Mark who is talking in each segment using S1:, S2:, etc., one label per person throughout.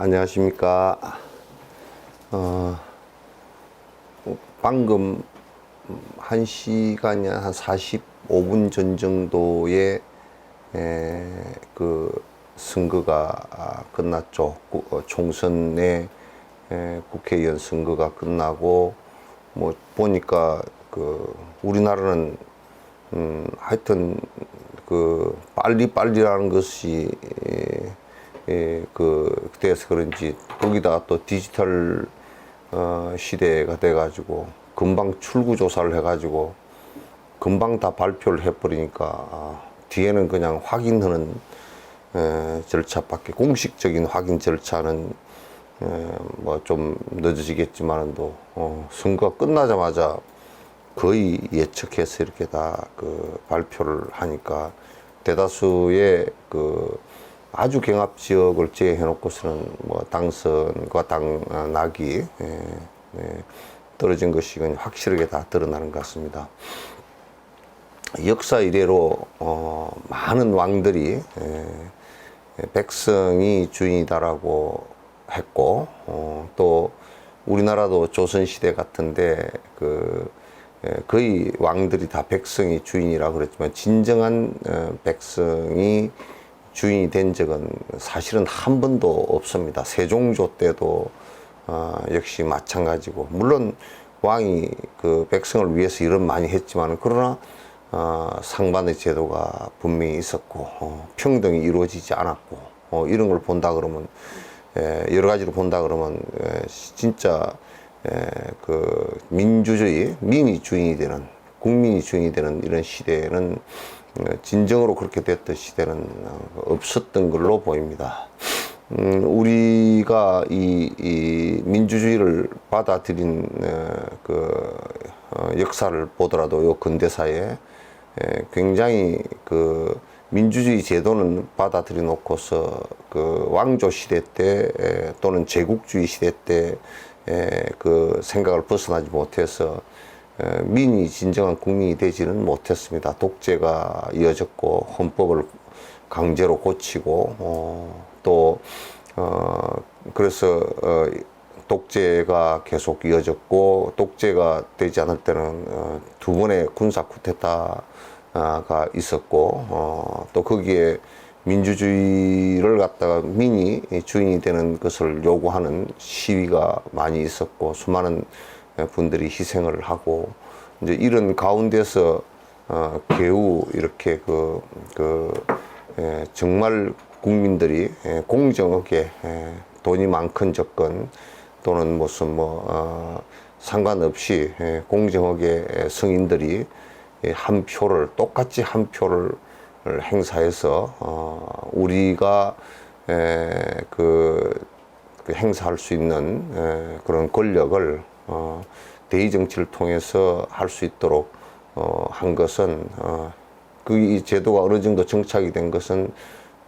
S1: 안녕하십니까. 방금 1시간이 한 45분 전 정도에 그 선거가 끝났죠. 총선의 국회의원 선거가 끝나고 뭐 보니까 그 우리나라는 하여튼 그 빨리빨리라는 것이 그때서 그런지 거기다가 또 디지털 시대가 돼가지고 금방 출구 조사를 해가지고 금방 다 발표를 해버리니까 뒤에는 그냥 확인하는 절차밖에, 공식적인 확인 절차는 뭐 좀 늦어지겠지만도 선거 끝나자마자 거의 예측해서 이렇게 다 그 발표를 하니까 대다수의 그 아주 경합 지역을 제외해 놓고서는 뭐 당선과 당락이 떨어진 것이 확실하게 다 드러나는 것 같습니다. 역사 이래로 많은 왕들이 백성이 주인이다라고 했고, 또 우리나라도 조선시대 같은데 거의 왕들이 다 백성이 주인이라 그랬지만 진정한 백성이 주인이 된 적은 사실은 한 번도 없습니다. 세종조 때도 역시 마찬가지고, 물론 왕이 그 백성을 위해서 일을 많이 했지만 그러나 상반의 제도가 분명히 있었고 평등이 이루어지지 않았고, 이런 걸 본다 그러면 여러 가지로 본다 그러면 진짜 그 민주주의, 민이 주인이 되는, 국민이 주인이 되는 이런 시대는 진정으로 그렇게 됐던 시대는 없었던 걸로 보입니다. 우리가 이 민주주의를 받아들인 역사를 보더라도 요 근대사에 굉장히 그 민주주의 제도는 받아들여 놓고서 그 왕조 시대 때 또는 제국주의 시대 때 그 생각을 벗어나지 못해서 민이 진정한 국민이 되지는 못했습니다. 독재가 이어졌고 헌법을 강제로 고치고 또 그래서 독재가 계속 이어졌고, 독재가 되지 않을 때는 두 번의 군사 쿠데타가 있었고, 또 거기에 민주주의를 갖다가 민이 주인이 되는 것을 요구하는 시위가 많이 있었고, 수많은 분들이 희생을 하고, 이제 이런 가운데서 겨우 이렇게 정말 국민들이 공정하게 돈이 많건 적건 또는 무슨 상관없이 공정하게 성인들이 한 표를, 똑같이 한 표를 행사해서 우리가 행사할 수 있는 그런 권력을 대의 정치를 통해서 할 수 있도록 한 것은, 이 제도가 어느 정도 정착이 된 것은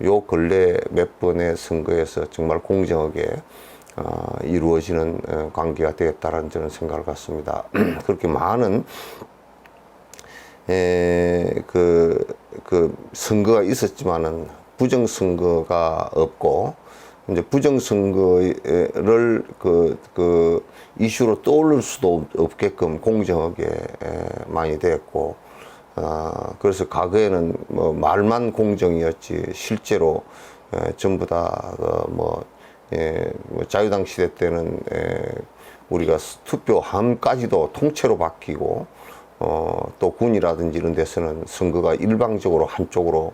S1: 요 근래 몇 번의 선거에서 정말 공정하게 이루어지는 관계가 되었다라는 저는 생각을 갖습니다. 그렇게 많은 선거가 있었지만은 부정선거가 없고, 이제 부정선거를 이슈로 떠올릴 수도 없게끔 공정하게 많이 되었고, 그래서 과거에는 뭐 말만 공정이었지 실제로 전부 다 자유당 시대 때는 우리가 투표함까지도 통째로 바뀌고, 또 군이라든지 이런 데서는 선거가 일방적으로 한쪽으로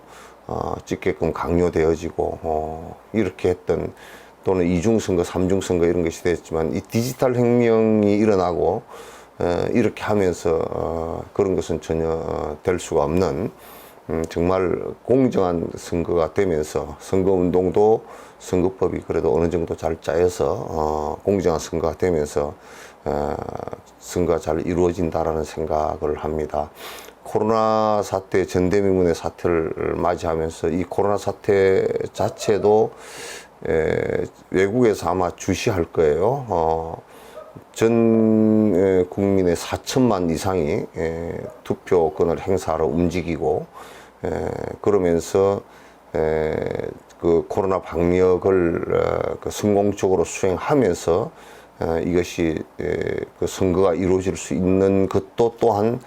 S1: 찍게끔 강요되어지고, 이렇게 했던, 또는 이중선거, 삼중선거 이런 것이 됐지만, 이 디지털 혁명이 일어나고 이렇게 하면서 그런 것은 전혀 될 수가 없는 정말 공정한 선거가 되면서, 선거운동도 선거법이 그래도 어느 정도 잘 짜여서 공정한 선거가 되면서 선거가 잘 이루어진다라는 생각을 합니다. 코로나 사태, 전대미문의 사태를 맞이하면서 이 코로나 사태 자체도 외국에서 아마 주시할 거예요. 전 국민의 4천만 이상이 투표권을 행사하러 움직이고, 그러면서 그 코로나 방역을 그 성공적으로 수행하면서 이것이 그 선거가 이루어질 수 있는 것도 또한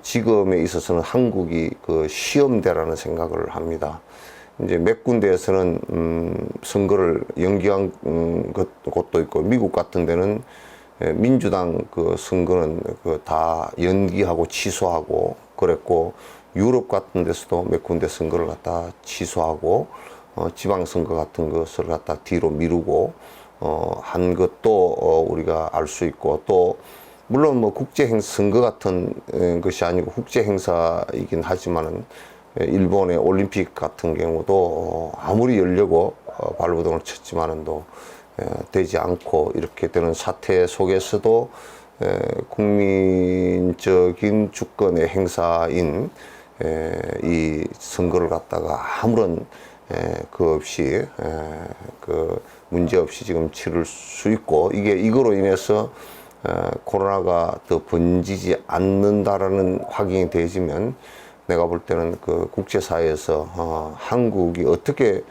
S1: 지금에 있어서는 한국이 그 시험대라는 생각을 합니다. 이제 몇 군데에서는 선거를 연기한 곳도 있고, 미국 같은 데는 민주당 그 선거는 그 다 연기하고 취소하고 그랬고, 유럽 같은 데서도 몇 군데 선거를 갖다 취소하고 지방선거 같은 것을 갖다 뒤로 미루고 한 것도 우리가 알 수 있고, 또 물론 뭐 선거 같은 것이 아니고 국제 행사이긴 하지만은 일본의 올림픽 같은 경우도 아무리 열려고 발버둥을 쳤지만은도 되지 않고, 이렇게 되는 사태 속에서도 국민적인 주권의 행사인 이 선거를 갖다가 아무런 그 없이 그 문제 없이 지금 치를 수 있고, 이거로 인해서 코로나가 더 번지지 않는다라는 확인이 되지면, 내가 볼 때는 그 국제사회에서 한국이 어떻게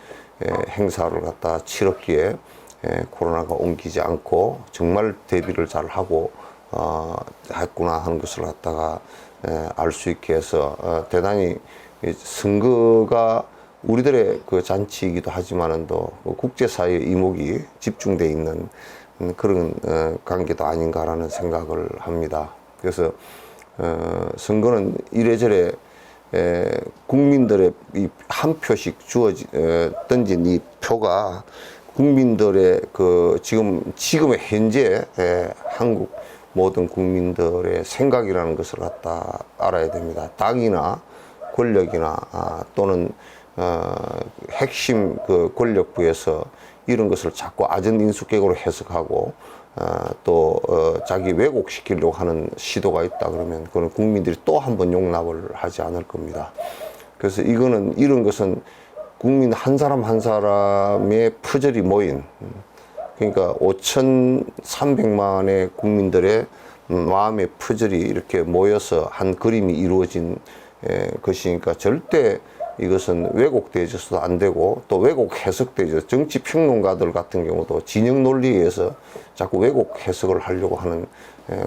S1: 행사를 갖다 치렀기에 코로나가 옮기지 않고 정말 대비를 잘 하고 했구나 하는 것을 갖다가 알 수 있게 해서 대단히 선거가 우리들의 그 잔치이기도 하지만은 또 국제사회의 이목이 집중돼 있는 그런 관계도 아닌가라는 생각을 합니다. 그래서 선거는 이래저래 국민들의 이 한 표씩 던진 이 표가 국민들의 그 지금의 현재 한국 모든 국민들의 생각이라는 것을 갖다 알아야 됩니다. 당이나 권력이나 또는 핵심 그 권력부에서 이런 것을 자꾸 아전인수격으로 해석하고 또 자기 왜곡시키려고 하는 시도가 있다 그러면 그건 국민들이 또 한 번 용납을 하지 않을 겁니다. 그래서 이런 것은 국민 한 사람 한 사람의 퍼즐이 모인, 그러니까 5,300만의 국민들의 마음의 퍼즐이 이렇게 모여서 한 그림이 이루어진 것이니까 절대 이것은 왜곡되어서도 안 되고, 또 왜곡 해석되죠. 정치 평론가들 같은 경우도 진영 논리에 의해서 자꾸 왜곡 해석을 하려고 하는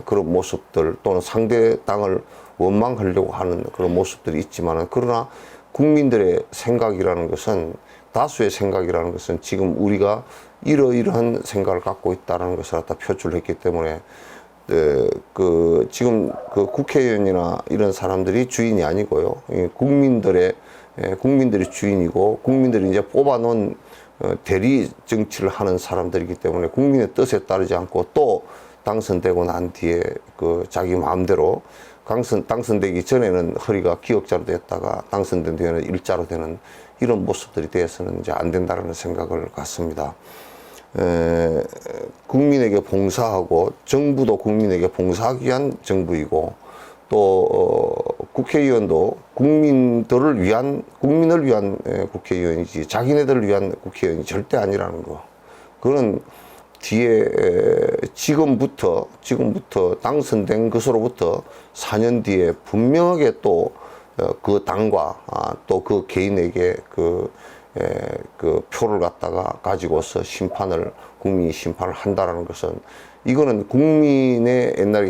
S1: 그런 모습들, 또는 상대당을 원망하려고 하는 그런 모습들이 있지만은, 그러나 국민들의 생각이라는 것은, 다수의 생각이라는 것은 지금 우리가 이러이러한 생각을 갖고 있다는 것을 갖다 표출을 했기 때문에 지금 그 국회의원이나 이런 사람들이 주인이 아니고요. 국민들이 주인이고, 국민들이 이제 뽑아놓은 대리 정치를 하는 사람들이기 때문에 국민의 뜻에 따르지 않고 또 당선되고 난 뒤에 그 자기 마음대로 당선되기 전에는 허리가 기역자로 됐다가 당선된 뒤에는 일자로 되는 이런 모습들이 되어서는 이제 안 된다는 생각을 갖습니다. 국민에게 봉사하고, 정부도 국민에게 봉사하기 위한 정부이고, 또 국회의원도 국민을 위한 국회의원이지 자기네들을 위한 국회의원이 절대 아니라는 거. 그거는 뒤에 지금부터 당선된 것으로부터 4년 뒤에 분명하게 또 그 당과 또 그 개인에게 그 표를 갖다가 가지고서 국민이 심판을 한다라는 것은, 이거는 국민의 옛날에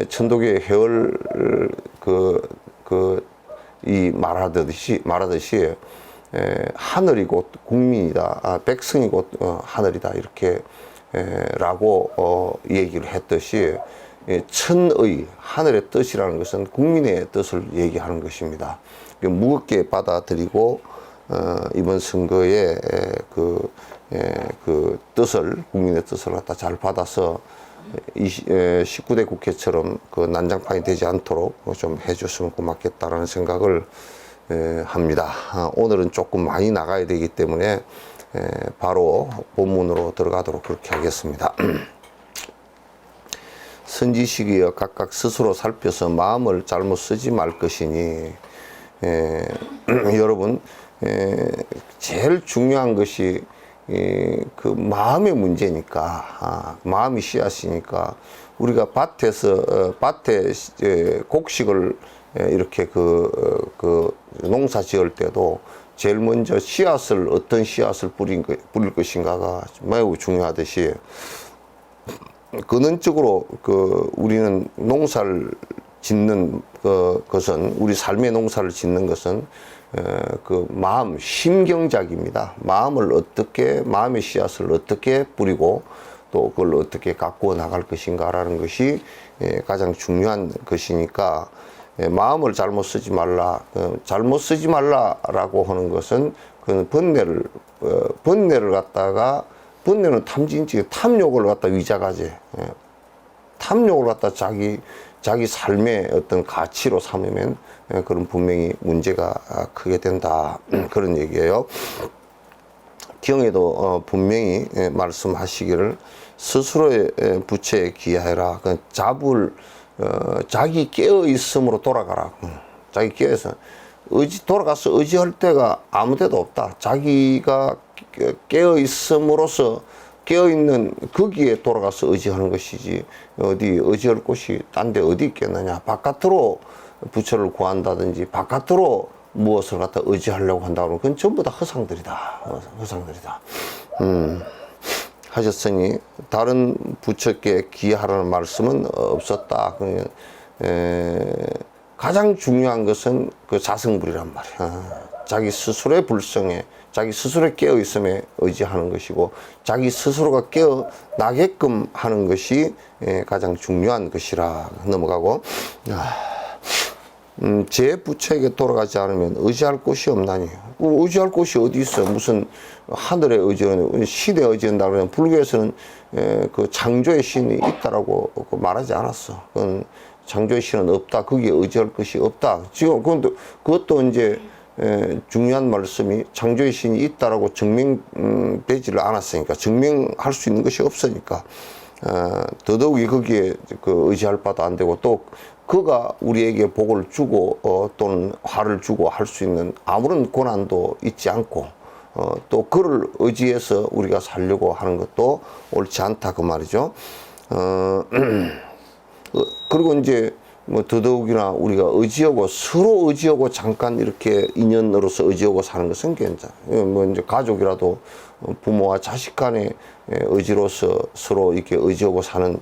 S1: 천도교의 해월 말하듯이 하늘이 곧 국민이다, 백성이 곧 하늘이다, 이렇게 라고 얘기를 했듯이, 천의 하늘의 뜻이라는 것은 국민의 뜻을 얘기하는 것입니다. 무겁게 받아들이고 이번 선거에 그 뜻을, 국민의 뜻을 갖다 잘 받아서 19대 국회처럼 그 난장판이 되지 않도록 좀 해줬으면 고맙겠다라는 생각을 합니다. 오늘은 조금 많이 나가야 되기 때문에 바로 본문으로 들어가도록 그렇게 하겠습니다. 선지식이여 각각 스스로 살펴서 마음을 잘못 쓰지 말 것이니, 여러분, 제일 중요한 것이 그 마음의 문제니까, 마음이 씨앗이니까, 우리가 밭에 곡식을 이렇게 농사 지을 때도 제일 먼저 씨앗을 어떤 씨앗을 뿌릴 것인가가 매우 중요하듯이 근원적으로 우리는 농사를 짓는 것은 우리 삶의 농사를 짓는 것은 마음 심경작입니다. 마음의 씨앗을 어떻게 뿌리고 또 그걸 어떻게 가꾸어 나갈 것인가라는 것이 가장 중요한 것이니까 마음을 잘못 쓰지 말라. 잘못 쓰지 말라라고 하는 것은 그 번뇌를 갖다가 번뇌는 탐진지 탐욕을 갖다 위자가제 탐욕을 갖다 자기 삶의 어떤 가치로 삼으면 그런 분명히 문제가 크게 된다. 그런 얘기예요. 경에도 분명히 말씀하시기를 스스로의 부처에 기하해라. 자기 깨어 있음으로 돌아가라. 자기 깨어 있어. 돌아가서 의지할 때가 아무 데도 없다. 자기가 깨어 있음으로써 깨어 있는 거기에 돌아가서 의지하는 것이지 어디 의지할 곳이 딴 데 어디 있겠느냐. 바깥으로 부처를 구한다든지 바깥으로 무엇을 갖다 의지하려고 한다 그러면 그건 전부 다 허상들이다. 하셨으니 다른 부처께 기하라는 말씀은 없었다. 가장 중요한 것은 그 자성불이란 말이야. 자기 스스로의 불성에 자기 스스로의 깨어있음에 의지하는 것이고 자기 스스로가 깨어나게끔 하는 것이 가장 중요한 것이라 넘어가고 제 부처에게 돌아가지 않으면 의지할 곳이 없나니. 의지할 곳이 어디 있어. 무슨 하늘에 의지하는 신에 의지한다 그러면 불교에서는 그 창조의 신이 있다라고 말하지 않았어. 그건 창조의 신은 없다. 거기에 의지할 것이 없다. 지금 그것도 이제 중요한 말씀이 창조의 신이 있다라고 증명되지를 않았으니까 증명할 수 있는 것이 없으니까 더더욱이 거기에 의지할 바도 안 되고 또 그가 우리에게 복을 주고 또는 화를 주고 할 수 있는 아무런 권한도 있지 않고 또 그를 의지해서 우리가 살려고 하는 것도 옳지 않다 그 말이죠. 그리고 이제 뭐 더더욱이나 우리가 의지하고 서로 의지하고 잠깐 이렇게 인연으로서 의지하고 사는 것은 괜찮아. 뭐 이제 가족이라도 부모와 자식 간의 의지로서 서로 이렇게 의지하고 사는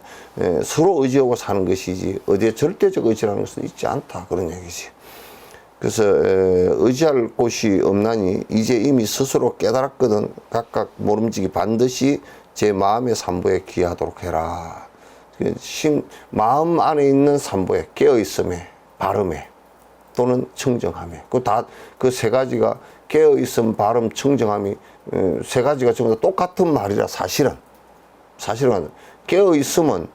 S1: 서로 의지하고 사는 것이지 어디에 절대적 의지라는 것은 있지 않다 그런 얘기지. 그래서 의지할 곳이 없나니 이제 이미 스스로 깨달았거든. 각각 모름지기 반드시 제 마음의 삼보에 기하도록 해라. 마음 안에 있는 삼보에 깨어있음에 바름에 또는 청정함에 그 세 가지가 깨어있음 바름 청정함이 세 가지가 전부 다 똑같은 말이라 사실은 깨어있으면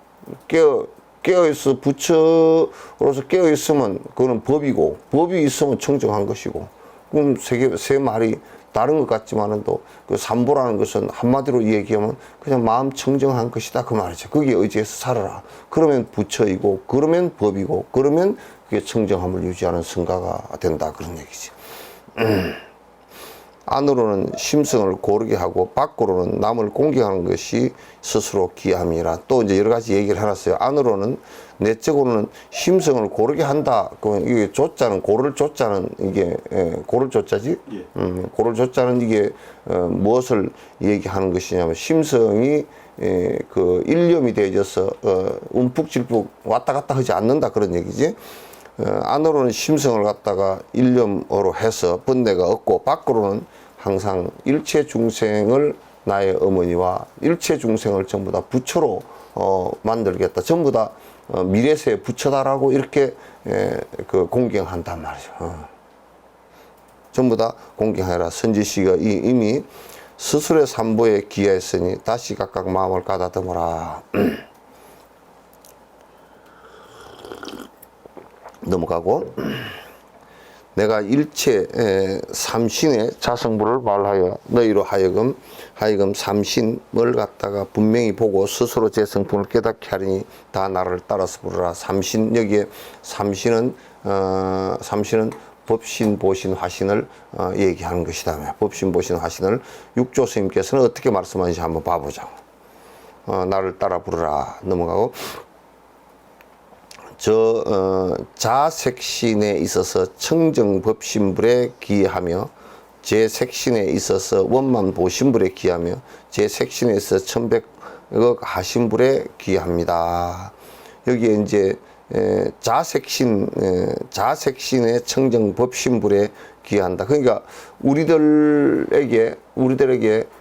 S1: 깨어있어 부처로서 깨어있으면 그거는 법이고 법이 있으면 청정한 것이고 그럼 세 말이 다른 것 같지만은 또 그 삼보라는 것은 한마디로 얘기하면 그냥 마음 청정한 것이다 그 말이죠. 거기에 의지해서 살아라. 그러면 부처이고 그러면 법이고 그러면 그게 청정함을 유지하는 성가가 된다 그런 얘기지. 안으로는 심성을 고르게 하고 밖으로는 남을 공경하는 것이 스스로 기함이라. 또 이제 여러 가지 얘기를 해놨어요. 안으로는 내적으로는 심성을 고르게 한다. 그러면 이게 조자는 고를 조자는 이게 고를 조자지. 고를 조자는 이게 무엇을 얘기하는 것이냐면 심성이 그 일념이 되어져서 움푹질푹 왔다 갔다 하지 않는다 그런 얘기지. 안으로는 심성을 갖다가 일념으로 해서 번뇌가 없고 밖으로는 항상 일체 중생을 나의 어머니와 일체 중생을 전부 다 부처로 만들겠다. 전부 다 미래세의 부처다라고 이렇게 그 공경한단 말이죠. 전부 다 공경하라. 선지시가 이미 스스로의 삼보에 기하했으니 다시 각각 마음을 가다듬어라. 넘어가고 내가 일체 삼신의 자성부를 말하여 너희로 하여금 삼신을 갖다가 분명히 보고 스스로 제 성품을 깨닫게 하리니 다 나를 따라서 부르라. 삼신 여기에 삼신은 법신, 보신, 화신을 얘기하는 것이다. 법신, 보신, 화신을 육조 스님께서는 어떻게 말씀하는지 한번 봐보자고. 나를 따라 부르라. 넘어가고 자색신에 있어서 청정법신불에 기하며 제 색신에 있어서 원만 보신불에 기하며 제 색신에 있어서 천백억 하신불에 기합니다. 여기에 이제 자색신의 청정 법신불에 기한다. 그러니까 우리들에게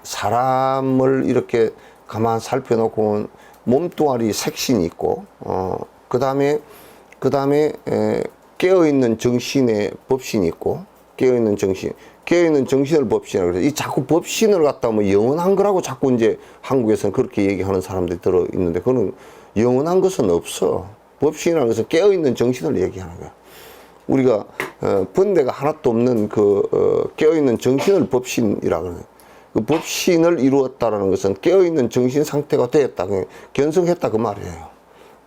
S1: 사람을 이렇게 가만 살펴놓고 몸뚱아리 색신이 있고, 그 다음에 깨어있는 정신의 법신이 있고, 깨어있는 정신을 법신이라고 그래요. 이 자꾸 법신을 갖다 뭐 영원한 거라고 자꾸 이제 한국에서는 그렇게 얘기하는 사람들이 들어 있는데, 그거는 영원한 것은 없어. 법신이라는 것은 깨어있는 정신을 얘기하는 거야. 우리가 번뇌가 하나도 없는 깨어있는 정신을 법신이라고 그래요. 그 법신을 이루었다라는 것은 깨어있는 정신 상태가 되었다. 견성했다 그 말이에요.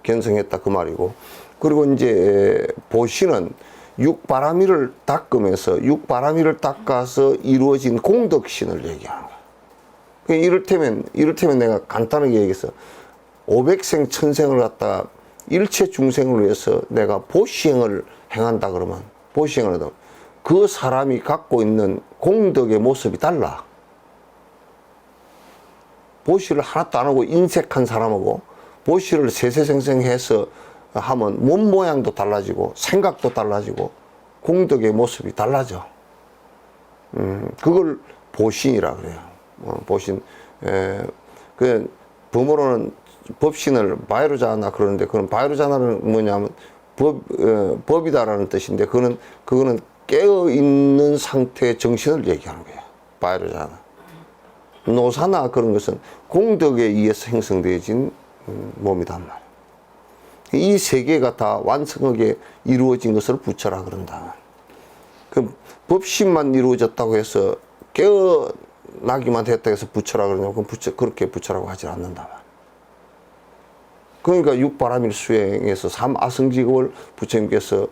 S1: 견성했다 그 말이고. 그리고 이제 보신은 육바라미를 닦으면서 육바라미를 닦아서 이루어진 공덕신을 얘기하는 거야. 이를테면 내가 간단하게 얘기해서 500생 천생을 갖다 일체 중생을 위해서 내가 보시행을 행한다 그러면, 보시행을 하다 그 사람이 갖고 있는 공덕의 모습이 달라. 보시를 하나도 안 하고 인색한 사람하고 보시를 세세생생해서 하면 몸 모양도 달라지고 생각도 달라지고 공덕의 모습이 달라져. 그걸 보신이라 그래요. 보신. 그 범어로는 법신을 바이로자나 그러는데, 그런 바이로자나는 뭐냐면 법이다라는 뜻인데, 그거는 깨어 있는 상태의 정신을 얘기하는 거예요. 바이로자나. 노사나 그런 것은 공덕에 의해서 형성되어진 몸이단 말이에요. 이 세 개가 다 완성하게 이루어진 것을 부처라 그런다. 그 법신만 이루어졌다고 해서 깨어나기만 됐다고 해서 부처라 그러냐고, 그건 그렇게 부처라고 하지 않는다. 그러니까 육바라밀 수행에서 삼아승직을 부처님께서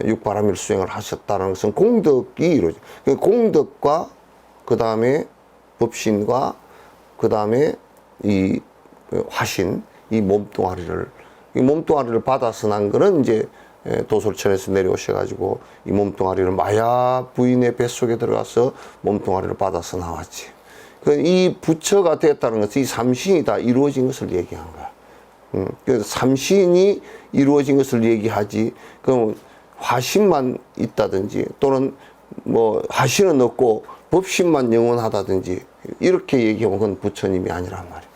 S1: 육바라밀 수행을 하셨다는 것은 공덕이 이루어져. 공덕과 그 다음에 법신과 그 다음에 이 화신, 이 몸뚱아리를 받아서 난 거는 이제 도솔천에서 내려오셔가지고 이 몸뚱아리를 마야 부인의 뱃속에 들어가서 몸뚱아리를 받아서 나왔지. 이 부처가 됐다는 것은 이 삼신이 다 이루어진 것을 얘기한 거야. 그래서 삼신이 이루어진 것을 얘기하지, 그럼 화신만 있다든지 또는 뭐 화신은 없고 법신만 영원하다든지 이렇게 얘기하면 그건 부처님이 아니란 말이에요.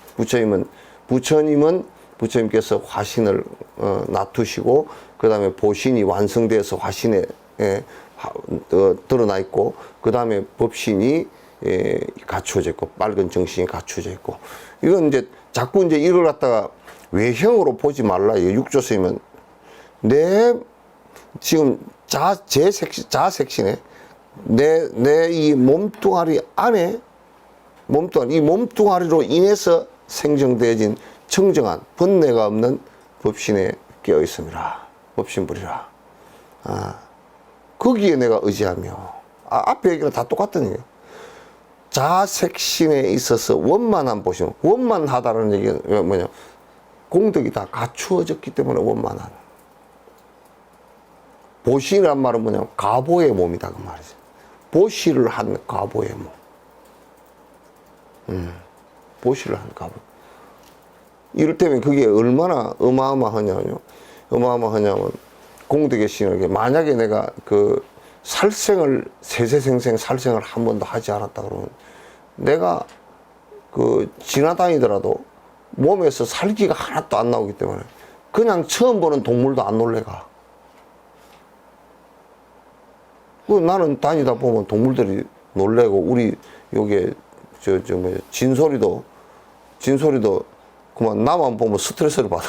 S1: 부처님께서 화신을 놔두시고 그 다음에 보신이 완성돼서 화신에 드러나 있고, 그 다음에 법신이 갖추어져 있고, 맑은 정신이 갖추어져 있고. 이건 이제 자꾸 이제 이걸 갖다가 외형으로 보지 말라. 육조스이면 내 지금 자색신에 내 이 몸뚱아리 안에 이 몸뚱아리로 인해서 생성되어진 청정한 번뇌가 없는 법신에 깨어 있음이라. 법신불이라. 거기에 내가 의지하며, 앞에 얘기는 다 똑같은 얘기예요. 자색신에 있어서 원만한 보심, 원만하다는 얘기가 뭐냐, 공덕이 다 갖추어졌기 때문에 원만한. 보신이란 말은 뭐냐, 가보의 몸이다 그 말이죠. 보시를 한 가보의 몸. 보시를 한 가보. 이를테면 그게 얼마나 어마어마하냐면 공덕의 신에게 만약에 내가 세세생생 살생을 한 번도 하지 않았다 그러면 내가 지나다니더라도 몸에서 살기가 하나도 안 나오기 때문에 그냥 처음 보는 동물도 안 놀래가. 나는 다니다 보면 동물들이 놀래고, 우리 여기에 진소리도 그만 나만 보면 스트레스를 받아.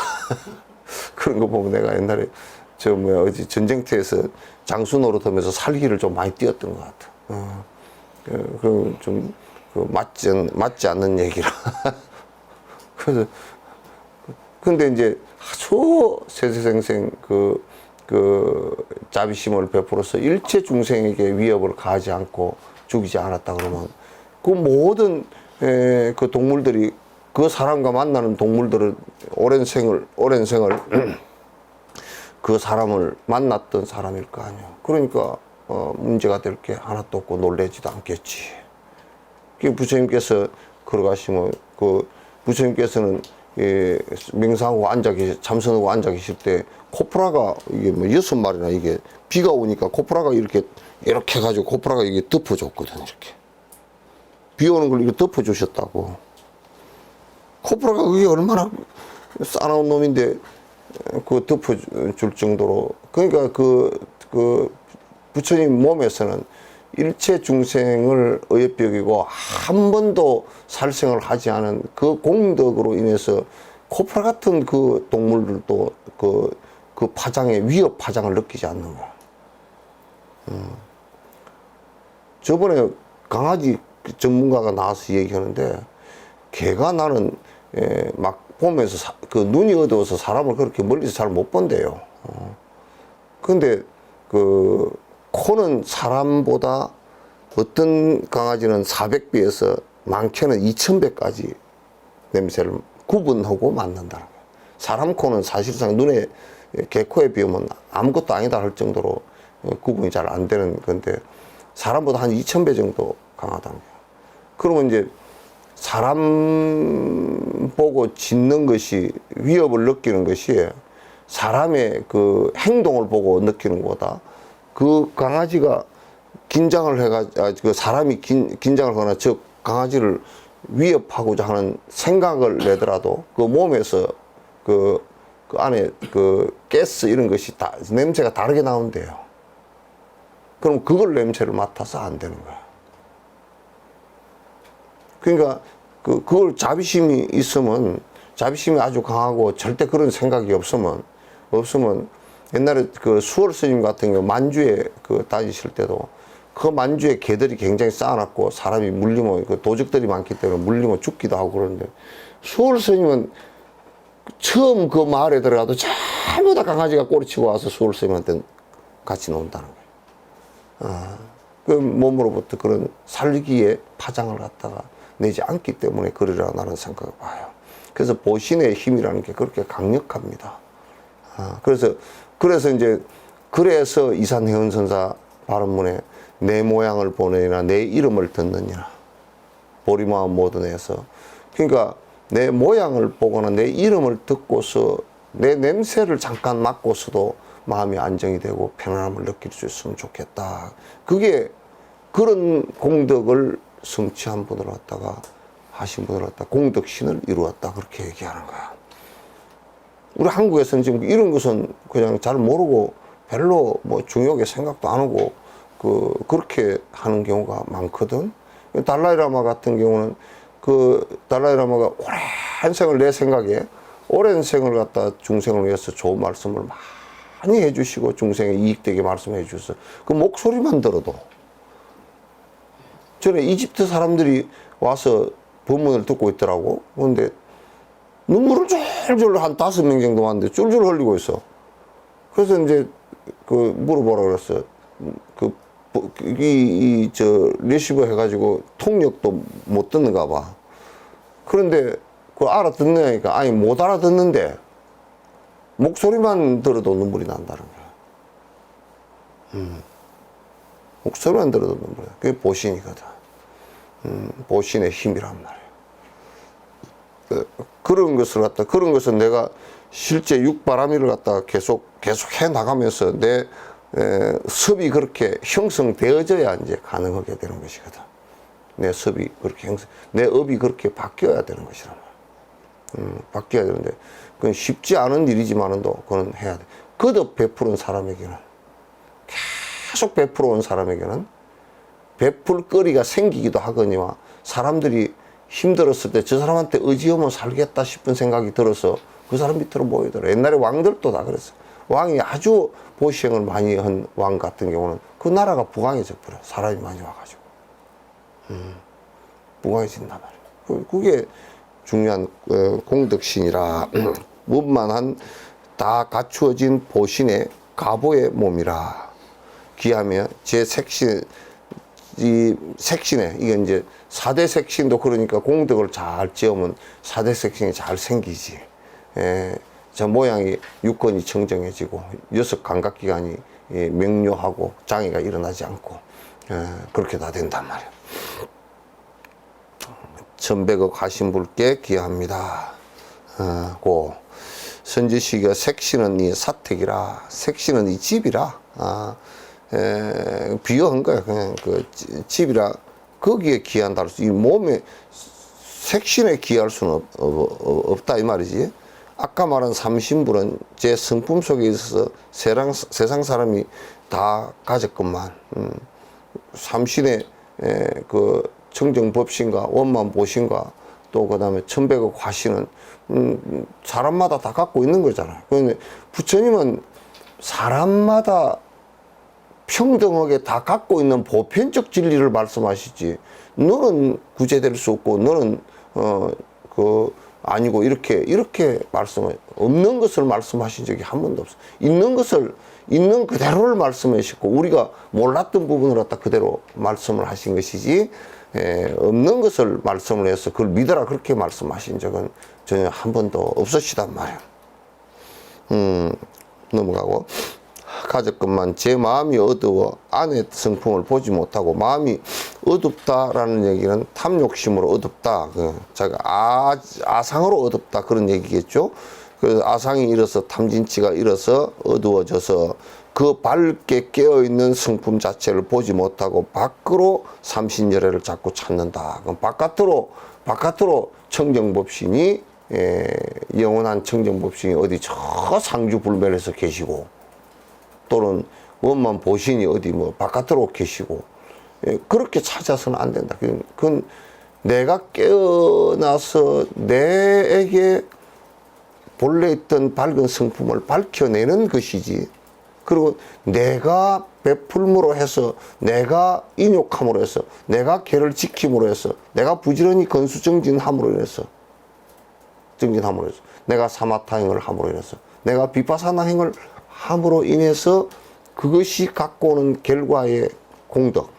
S1: 그런 거 보면 내가 옛날에 어디 전쟁터에서 장수 노릇하면서 살기를 좀 많이 뛰었던 것 같아. 그럼 좀 맞지 않는 얘기라. 그래서 근데 이제 아주 세세생생 자비심을 베풀어서 일체 중생에게 위협을 가하지 않고 죽이지 않았다 그러면 그 모든 그 동물들이, 그 사람과 만나는 동물들은 오랜 생을 그 사람을 만났던 사람일 거 아니에요. 그러니까 문제가 될 게 하나도 없고 놀라지도 않겠지. 그 부처님께서 걸어가시면 그 부처님께서는 명상하고 참선하고 앉아 계실 때 코프라가 이게 뭐 6마리나 이게 비가 오니까 코프라가 이렇게 해가지고 코프라가 이게 덮어줬거든. 이렇게 비 오는 걸 이렇게 덮어주셨다고. 코프라가 그게 얼마나 싸나운 놈인데 그 덮어줄 정도로. 그러니까 그 부처님 몸에서는 일체 중생을 어여삐고 한 번도 살생을 하지 않은 그 공덕으로 인해서 코프라 같은 그 동물들도 그 파장의 위협 파장을 느끼지 않는 거야. 저번에 강아지 전문가가 나와서 얘기하는데 개가 나는 막 보면서 그 눈이 어두워서 사람을 그렇게 멀리서 잘 못 본대요. 근데 그 코는 사람보다 어떤 강아지는 400배에서 많게는 2000배까지 냄새를 구분하고 맡는다는 거예요. 사람 코는 사실상 눈에 개코에 비하면 아무것도 아니다 할 정도로 구분이 잘 안 되는 건데 사람보다 한 2000배 정도 강하다는 거예요. 그러면 이제 사람 보고 짖는 것이 위협을 느끼는 것이 사람의 그 행동을 보고 느끼는 거다. 그 강아지가 긴장을 해가지고 그 사람이 긴장을 하거나 저 강아지를 위협하고자 하는 생각을 내더라도 그 몸에서 그 안에 그 가스 이런 것이 다 냄새가 다르게 나온대요. 그럼 그걸 냄새를 맡아서 안 되는 거야. 그러니까 그걸 자비심이 있으면 자비심이 아주 강하고 절대 그런 생각이 없으면 옛날에 그 수월 스님 같은 경우 만주에 그 다니실 때도 그 만주에 개들이 굉장히 쌓아놨고 사람이 물리면 그 도적들이 많기 때문에 물리면 죽기도 하고 그러는데 수월 스님은 처음 그 마을에 들어가도 전부 다 강아지가 꼬리치고 와서 수월 스님한테 같이 논다는 거예요. 그 몸으로부터 그런 살기의 파장을 갖다가 내지 않기 때문에 그러리라 나는 생각을 봐요. 그래서 보신의 힘이라는 게 그렇게 강력합니다. 그래서 이산해운선사 발언문에 내 모양을 보느니라 내 이름을 듣느니라 보리마음 모두 내서 그러니까 내 모양을 보거나 내 이름을 듣고서 내 냄새를 잠깐 맡고서도 마음이 안정이 되고 편안함을 느낄 수 있으면 좋겠다. 그게 그런 공덕을 성취한 분을 갖다가 하신 분을 갖다가 공덕신을 이루었다 그렇게 얘기하는 거야. 우리 한국에서는 지금 이런 것은 그냥 잘 모르고 별로 뭐 중요하게 생각도 안 하고 그렇게 하는 경우가 많거든. 달라이라마 같은 경우는 그 달라이라마가 오랜 생을 내 생각에 오랜 생을 갖다 중생을 위해서 좋은 말씀을 많이 해주시고 중생에 이익되게 말씀해 주셔서 그 목소리만 들어도 전에 이집트 사람들이 와서 법문을 듣고 있더라고. 그런데 눈물을 줄줄 한 5명 정도 왔는데 줄줄 흘리고 있어. 그래서 이제 물어보라 그랬어. 레시버 해가지고 통역도 못 듣는가 봐. 그런데 알아듣느냐니까 아니 못 알아듣는데 목소리만 들어도 눈물이 난다는 거야. 목소리만 들어도 눈물이 나. 그게 보신이거든. 보신의 힘이란 말이에요. 그런 것은 내가 실제 육바라밀을 갖다가 계속 해 나가면서 내 섭이 그렇게 형성되어져야 이제 가능하게 되는 것이거든. 내 섭이 그렇게 내 업이 그렇게 바뀌어야 되는 것이란 말이야. 바뀌어야 되는데, 그건 쉽지 않은 일이지만은도 그건 해야 돼. 거듭 베푸는 사람에게는, 계속 베풀어 온 사람에게는 베풀 거리가 생기기도 하거니와 사람들이 힘들었을 때 저 사람한테 의지하면 살겠다 싶은 생각이 들어서 그 사람 밑으로 모이더라. 옛날에 왕들도 다 그랬어. 왕이 아주 보시행을 많이 한 왕 같은 경우는 그 나라가 부강해져 버려. 사람이 많이 와가지고. 부강해진단 말이야. 그게 중요한 공덕신이라 원만한 다 갖추어진 보신의 가보의 몸이라 기하며 제 색신 이 색신에 이게 이제 4대 색신도 그러니까 공덕을 잘 지으면 4대 색신이 잘 생기지. 저 모양이 육건이 청정해지고 6 감각기관이 명료하고 장애가 일어나지 않고 그렇게 다 된단 말이에요. 천백억 하신 분께 기하합니다. 고 선지시기가 색시는 이 사택이라, 색시는 이 집이라, 비유한 거야. 그냥 그 집이라, 거기에 기한다. 이 몸에 색신에 기할 수는 없다 이 말이지. 아까 말한 삼신불은 제 성품 속에 있어서 세상 사람이 다 가졌건만, 삼신의 그 청정법신과 원만보신과 또 그 다음에 천백억 화신은 사람마다 다 갖고 있는 거잖아요. 그런데 부처님은 사람마다 평등하게 다 갖고 있는 보편적 진리를 말씀하시지, 너는 구제될 수 없고 너는 아니고 이렇게 말씀을, 없는 것을 말씀하신 적이 한 번도 없어요. 있는 것을 있는 그대로를 말씀하시고 우리가 몰랐던 부분을 갖다 그대로 말씀을 하신 것이지, 없는 것을 말씀을 해서 그걸 믿어라 그렇게 말씀하신 적은 전혀 한 번도 없으시단 말이에요. 넘어가고, 가졌건만 제 마음이 어두워 안의 성품을 보지 못하고, 마음이 어둡다라는 얘기는 탐욕심으로 어둡다, 자가 아상으로 어둡다 그런 얘기겠죠. 그 아상이 일어서 탐진치가 일어서 어두워져서 그 밝게 깨어있는 성품 자체를 보지 못하고 밖으로 삼신열애를 자꾸 찾는다. 그럼 바깥으로 청정법신이, 영원한 청정법신이 어디 저 상주불멸에서 계시고, 또는 원만 보신이 어디 뭐 바깥으로 계시고, 그렇게 찾아서는 안 된다. 그건 내가 깨어나서 내에게 본래 있던 밝은 성품을 밝혀내는 것이지, 그리고 내가 베풀므로 해서, 내가 인욕함으로 해서, 내가 계를 지킴으로 해서, 내가 부지런히 건수정진함으로 인해서, 내가 사마타행을 함으로 인해서, 내가 비파사나 행을 함으로 인해서 그것이 갖고 오는 결과의 공덕,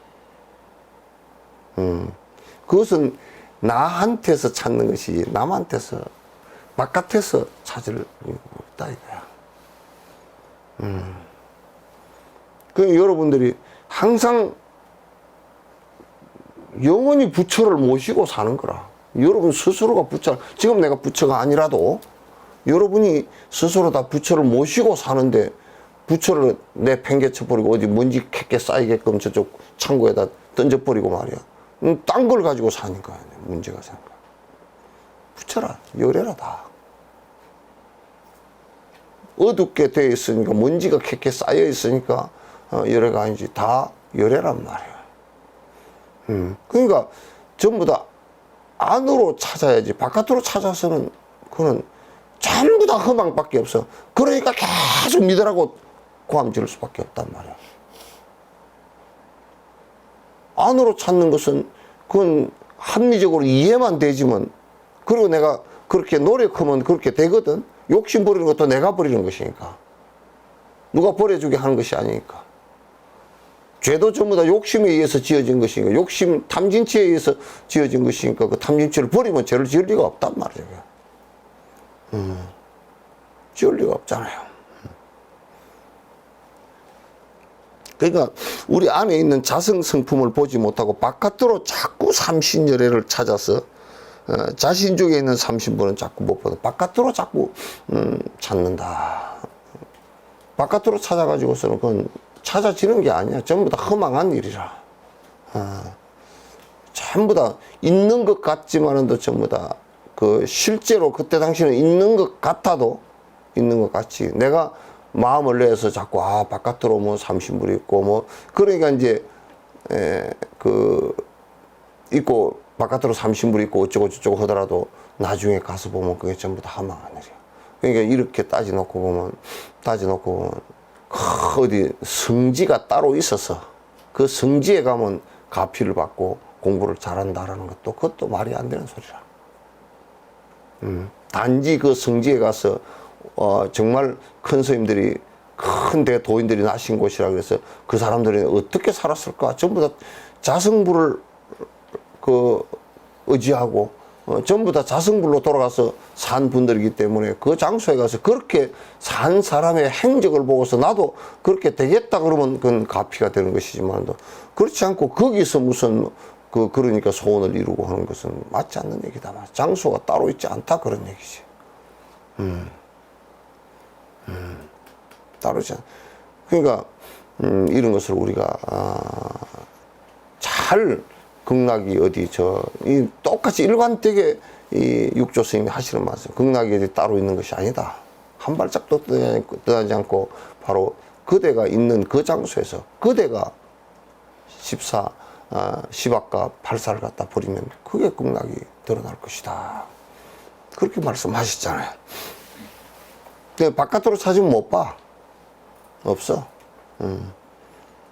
S1: 그것은 나한테서 찾는 것이 남한테서, 바깥에서 찾을 없다 이거야. 그 여러분들이 항상 영원히 부처를 모시고 사는 거라. 여러분 스스로가 부처, 지금 내가 부처가 아니라도 여러분이 스스로 다 부처를 모시고 사는데, 부처를 내팽개쳐버리고 어디 먼지 캐게 쌓이게끔 저쪽 창고에다 던져버리고 말이야. 딴 걸 가지고 사니까 문제가 생겨. 부처라, 열애라 다. 어둡게 되어 있으니까, 먼지가 캐게 쌓여 있으니까 열애가 아니지, 다 열애란 말이야. 그러니까 전부 다 안으로 찾아야지, 바깥으로 찾아서는 그거는 전부 다 허망밖에 없어. 그러니까 계속 믿으라고 고함 지를 수밖에 없단 말이야. 안으로 찾는 것은 그건 합리적으로 이해만 되지만, 그리고 내가 그렇게 노력하면 그렇게 되거든. 욕심 버리는 것도 내가 버리는 것이니까, 누가 버려주게 하는 것이 아니니까. 죄도 전부 다 욕심에 의해서 지어진 것이니까, 욕심, 탐진치에 의해서 지어진 것이니까, 그 탐진치를 버리면 죄를 지을 리가 없단 말이에요. 지을 리가 없잖아요. 그러니까 우리 안에 있는 자성 성품을 보지 못하고 바깥으로 자꾸 삼신열애를 찾아서, 자신 중에 있는 삼신분은 자꾸 못 보다 바깥으로 자꾸 찾는다. 바깥으로 찾아가지고서는 그건 찾아지는 게 아니야. 전부 다 허망한 일이라. 전부 다 있는 것 같지만은 전부 다 실제로 그때 당시는 있는 것 같아도, 있는 것 같이 내가 마음을 내서 자꾸 바깥으로 뭐 삼신불이 있고 뭐, 그러니까 이제 있고 바깥으로 삼신불이 있고 어쩌고 저쩌고 하더라도 나중에 가서 보면 그게 전부 다 허망한 일이야. 그러니까 이렇게 따지놓고 보면 어디 성지가 따로 있어서 그 성지에 가면 가피를 받고 공부를 잘한다라는 것도, 그것도 말이 안 되는 소리라. 단지 그 성지에 가서 정말 큰 스님들이, 큰 대도인들이 나신 곳이라 그래서 그 사람들이 어떻게 살았을까? 전부 다 자성불을 의지하고 전부 다 자성불로 돌아가서 산 분들이기 때문에 그 장소에 가서 그렇게 산 사람의 행적을 보고서 나도 그렇게 되겠다 그러면 그건 가피가 되는 것이지만 그렇지 않고 거기서 무슨 그러니까 소원을 이루고 하는 것은 맞지 않는 얘기다. 장소가 따로 있지 않다 그런 얘기지. 따로 있지 않. 그러니까 이런 것을 우리가 잘 극락이 어디 이 똑같이 일관되게 이 육조 스님이 하시는 말씀. 극락이 어디 따로 있는 것이 아니다. 한 발짝도 떠나지 않고 바로 그대가 있는 그 장소에서 그대가 10악과 8사를 갖다 버리면 그게 극락이 드러날 것이다. 그렇게 말씀하셨잖아요. 근데 바깥으로 찾으면 못 봐. 없어.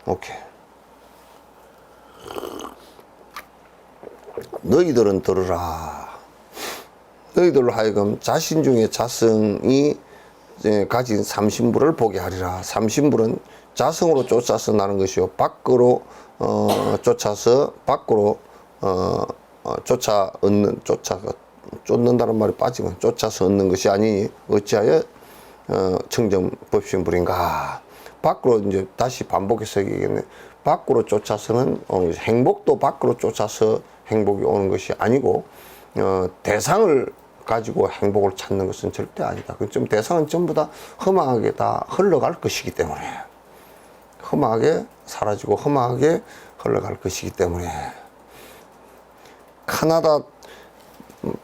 S1: 오케이. 너희들은 들으라. 너희들로 하여금 자신 중에 자성이 가진 삼신불을 보게 하리라. 삼신불은 자성으로 쫓아서 나는 것이요. 밖으로 쫓아서 밖으로 쫓는다는 말이 빠지면 쫓아서 얻는 것이 아니니 어찌하여 청정법신불인가. 밖으로 이제 다시 반복해서 얘기하겠네. 밖으로 쫓아서는 행복도 밖으로 쫓아서 행복이 오는 것이 아니고 대상을 가지고 행복을 찾는 것은 절대 아니다. 좀 대상은 전부 다 허망하게 다 흘러갈 것이기 때문에 허망하게 사라지고 허망하게 흘러갈 것이기 때문에 카나다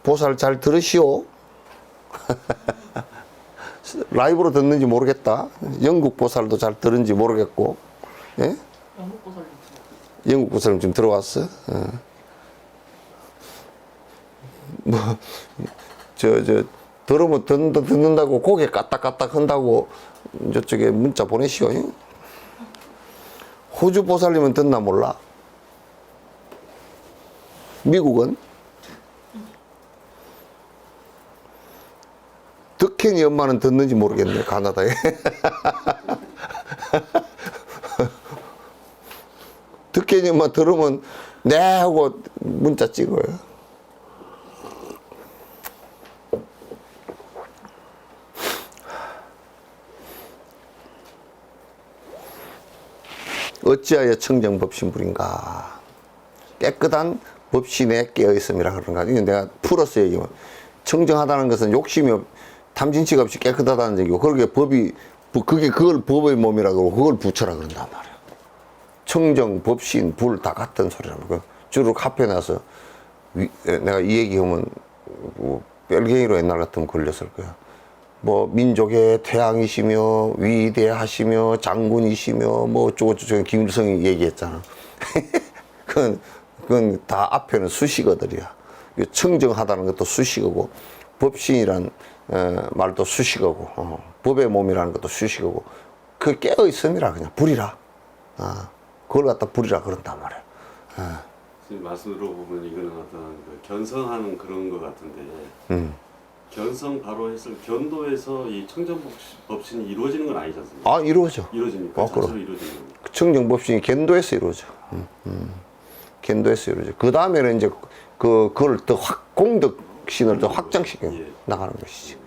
S1: 보살 잘 들으시오. 라이브로 듣는지 모르겠다. 영국 보살도 잘 들은지 모르겠고, 예? 영국 보살은 좀 들어왔어. 들으면 듣는다고 고개 까딱까딱 한다고 저쪽에 문자 보내시오. 호주 보살님은 듣나 몰라. 미국은? 덕현이 엄마는 듣는지 모르겠네, 가나다에. 덕현이 엄마 들으면 네 하고 문자 찍어요. 어찌하여 청정법신불인가. 깨끗한 법신에 깨어있음이라 그런가. 이건 내가 풀어서 얘기하면 청정하다는 것은 욕심이 탐진치가 없이 깨끗하다는 얘기고 그걸 법의 몸이라고 그러고 그걸 부처라 그런단 말이야. 청정, 법신, 불 다 같은 소리라고. 주로 카페 나서 내가 이 얘기하면 뺄갱이로 옛날 같으면 걸렸을 거야. 뭐 민족의 태양이시며 위대하시며 장군이시며 뭐 어쩌고저쩌고 김일성이 얘기했잖아. 그건 다 앞에는 수식어들이야. 청정하다는 것도 수식어고 법신이란 말도 수식어고 법의 몸이라는 것도 수식어고 그 깨어 있음이라 그냥 불이라. 그걸 갖다 불이라 그런단 말이야.
S2: 지금 말씀 들어보면 이거는 어떤 견성하는 그런 것 같은데 견성 바로 했을 견도에서 이 청정법신이 이루어지는 건 아니지 않습니까?
S1: 이루어져.
S2: 이루어집니까?
S1: 그럼.
S2: 자체로 이루어지는 겁니까?
S1: 청정법신이 견도에서 이루어져. 견도에서 이루어져. 그 다음에는 이제 그걸 더 공덕신을 더 확장시켜 나가는 것이지.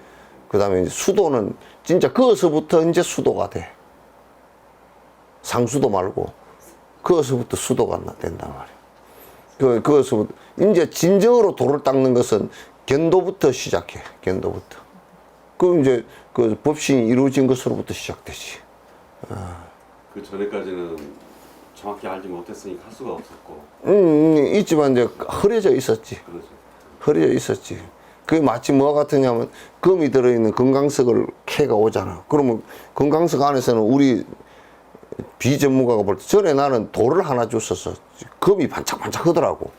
S1: 그 다음에 이제 수도는 진짜 거기서부터 이제 수도가 돼. 상수도 말고 거기서부터 수도가 된단 말이야. 거기서부터 이제 진정으로 돌을 닦는 것은 견도부터 시작해. 견도부터. 그럼 이제 그 법신이 이루어진 것으로부터 시작되지.
S2: 그 전에까지는 정확히 알지 못했으니 할 수가 없었고.
S1: 있지만 이제 흐려져 있었지.
S2: 그렇죠.
S1: 흐려져 있었지. 그게 마치 뭐가 같으냐면 금이 들어있는 금강석을 캐가 오잖아. 그러면 금강석 안에서는 우리 비전문가가 볼 때 전에 나는 돌을 하나 줬었어. 금이 반짝반짝 하더라고.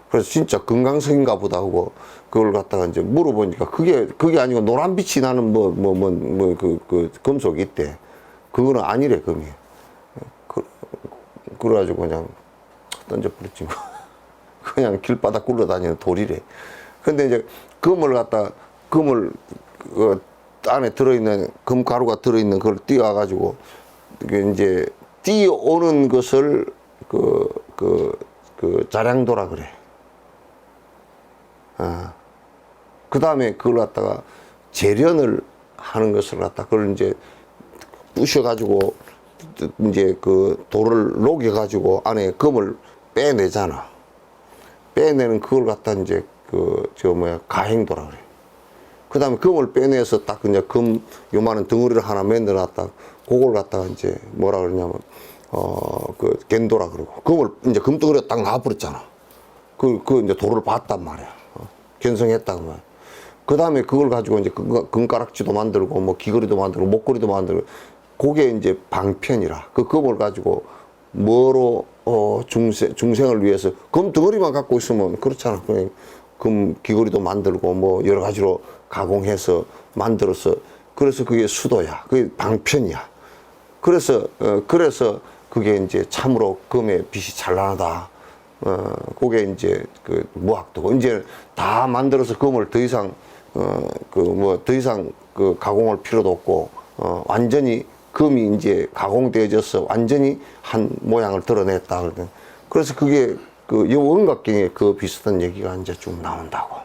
S1: 그래서 진짜 금강석인가 보다 하고 그걸 갖다가 이제 물어보니까 그게 아니고 노란 빛이 나는 그 금속이 있대. 그거는 아니래, 금이. 그래가지고 그냥 던져버렸지 뭐. 그냥 길바닥 굴러다니는 돌이래. 근데 이제 금을 그 안에 들어있는 금가루가 들어있는 그걸 띄워가지고 이제 띄어오는 것을 그 자량도라 그래. 그 다음에 그걸 갖다가 재련을 하는 것을 갖다 그걸 이제 부셔가지고 이제 그 돌을 녹여가지고 안에 금을 빼내잖아. 빼내는 그걸 갖다 이제 가행도라 그래. 그 다음에 금을 빼내서 딱 이제 금 요만한 덩어리를 하나 만들어놨다. 그걸 갖다가 이제 뭐라 그러냐면, 겐도라 그러고. 금을, 이제 금덩어리가 딱 나와버렸잖아. 그 이제 돌을 봤단 말이야. 견성했다, 그 말. 그 다음에 그걸 가지고 이제 금가락지도 만들고, 뭐 귀걸이도 만들고, 목걸이도 만들고, 그게 이제 방편이라. 그 금을 가지고 뭐로, 중생을 위해서 금 덩어리만 갖고 있으면 그렇잖아. 그냥 금 귀걸이도 만들고, 뭐 여러 가지로 가공해서 만들어서, 그래서 그게 수도야. 그게 방편이야. 그래서 그게 이제 참으로 금의 빛이 찬란하다. 그게 이제 그 무학도고, 이제 다 만들어서 금을 더 이상, 더 이상 그 가공할 필요도 없고, 완전히 금이 이제 가공되어져서 완전히 한 모양을 드러냈다. 그러든. 그래서 그게 이 원각경에 그 비슷한 얘기가 이제 쭉 나온다고.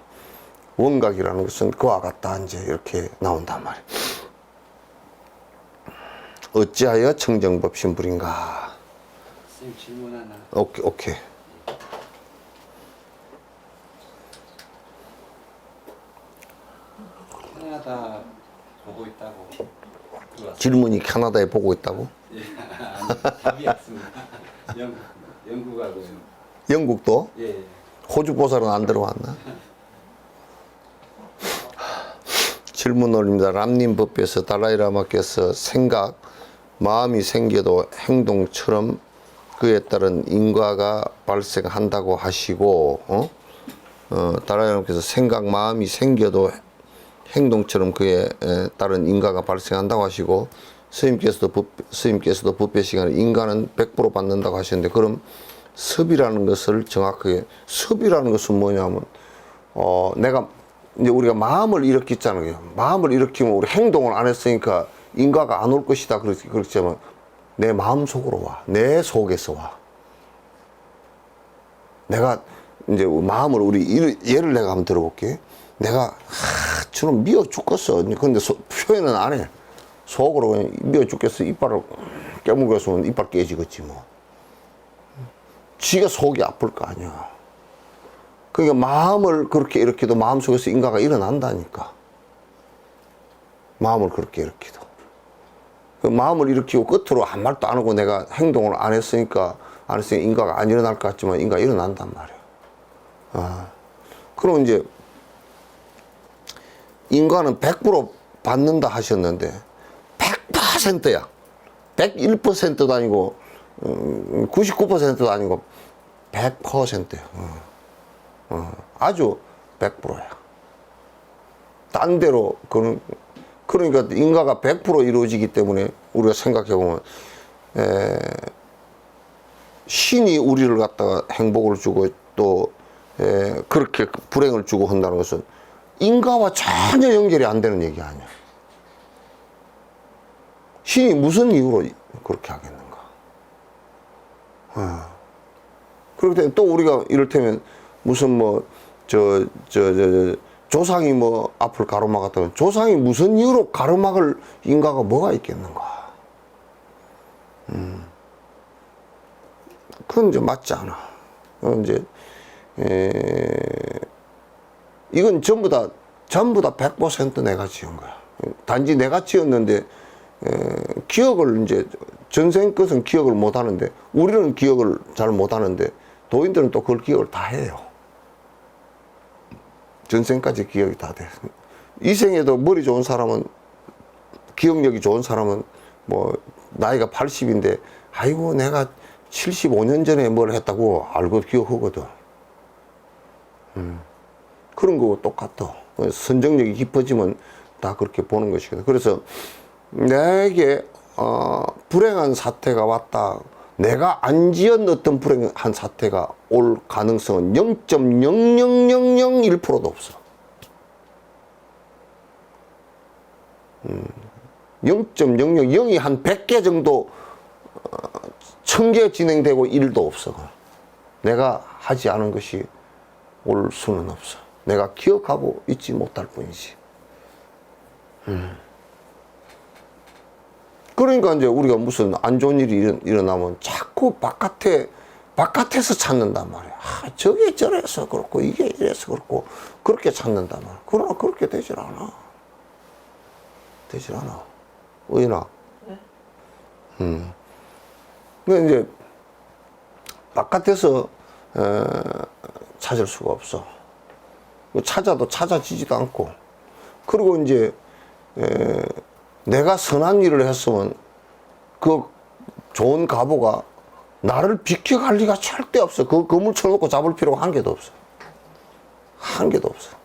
S1: 원각이라는 것은 그와 같다. 이제 이렇게 나온단 말이에요. 어찌하여 청정법 신불인가?
S3: 선생님 질문 하나.
S1: 오케이.
S3: 캐나다 보고 있다고 들어왔어요.
S1: 질문이 캐나다에 보고 있다고?
S3: 예, 아니, 답이 없습니다. 영국하고
S1: 영국도?
S3: 예.
S1: 호주 보살은 안 들어왔나? 질문 올립니다. 람님 법에서 달라이라마께서 생각, 마음이 생겨도 행동처럼 그에 따른 인과가 발생한다고 하시고, 달라이라마께서 생각, 마음이 생겨도 행동처럼 그에 따른 인과가 발생한다고 하시고, 스님께서도 법회 시간에 인간은 100% 받는다고 하셨는데, 그럼 섭이라는 것을 정확하게, 섭이라는 것은 뭐냐면, 내가, 이제 우리가 마음을 일으켰잖아요. 마음을 일으키면 우리 행동을 안 했으니까 인과가 안 올 것이다. 그렇지만, 내 마음 속으로 와. 내 속에서 와. 내가, 이제 마음을 예를 내가 한번 들어볼게. 내가, 저는 미워 죽겠어. 근데 표현은 안 해. 속으로 그냥 미워 죽겠어. 이빨을 깨물겠으면 이빨 깨지겠지, 뭐. 지가 속이 아플 거 아니야. 그러니까 마음을 그렇게 일으켜도 마음속에서 인과가 일어난다니까. 마음을 그렇게 일으켜도. 그 마음을 일으키고 끝으로 한 말도 안 하고 내가 행동을 안 했으니까 인과가 안 일어날 것 같지만 인과가 일어난단 말이야. 그럼 이제 인과는 100% 받는다 하셨는데 100%야. 101%도 아니고 99%도 아니고 100%야. 아주 100%야. 딴 데로 그러니까 인과가 100% 이루어지기 때문에 우리가 생각해 보면 신이 우리를 갖다가 행복을 주고 또 그렇게 불행을 주고 한다는 것은 인과와 전혀 연결이 안 되는 얘기 아니야. 신이 무슨 이유로 그렇게 하겠는가? 그렇기 때문에 또 우리가 이를테면 무슨 조상이 뭐 앞을 가로막았다면 조상이 무슨 이유로 가로막을 인과가 뭐가 있겠는가? 그건 이제 맞지 않아. 이제 이건 전부 다 100% 내가 지은 거야. 단지 내가 지었는데 기억을 이제 전생 것은 기억을 못 하는데 우리는 기억을 잘 못 하는데 도인들은 또 그걸 기억을 다 해요. 전생까지 기억이 다 돼. 이 생에도 머리 좋은 사람은, 기억력이 좋은 사람은 뭐 나이가 80인데 아이고 내가 75년 전에 뭘 했다고 알고 기억하거든. 그런 거고 똑같아. 선정력이 깊어지면 다 그렇게 보는 것이거든. 그래서 내게 불행한 사태가 왔다. 내가 안 지은 어떤 불행한 사태가 올 가능성은 0.00001%도 없어. 0.000이 한 100개 정도 1000개 진행되고 1도 없어. 내가 하지 않은 것이 올 수는 없어. 내가 기억하고 있지 못할 뿐이지. 그러니까 이제 우리가 무슨 안 좋은 일이 일어나면 자꾸 바깥에서 찾는단 말이야. 아, 저게 저래서 그렇고, 이게 이래서 그렇고, 그렇게 찾는단 말이야. 그러나 그렇게 되질 않아. 되질 않아. 의인아. 근데 이제, 바깥에서, 찾을 수가 없어. 찾아도 찾아지지도 않고. 그리고 이제, 내가 선한 일을 했으면 그 좋은 가보가 나를 비켜갈 리가 절대 없어. 그 그물 쳐놓고 잡을 필요가 한 개도 없어. 한 개도 없어.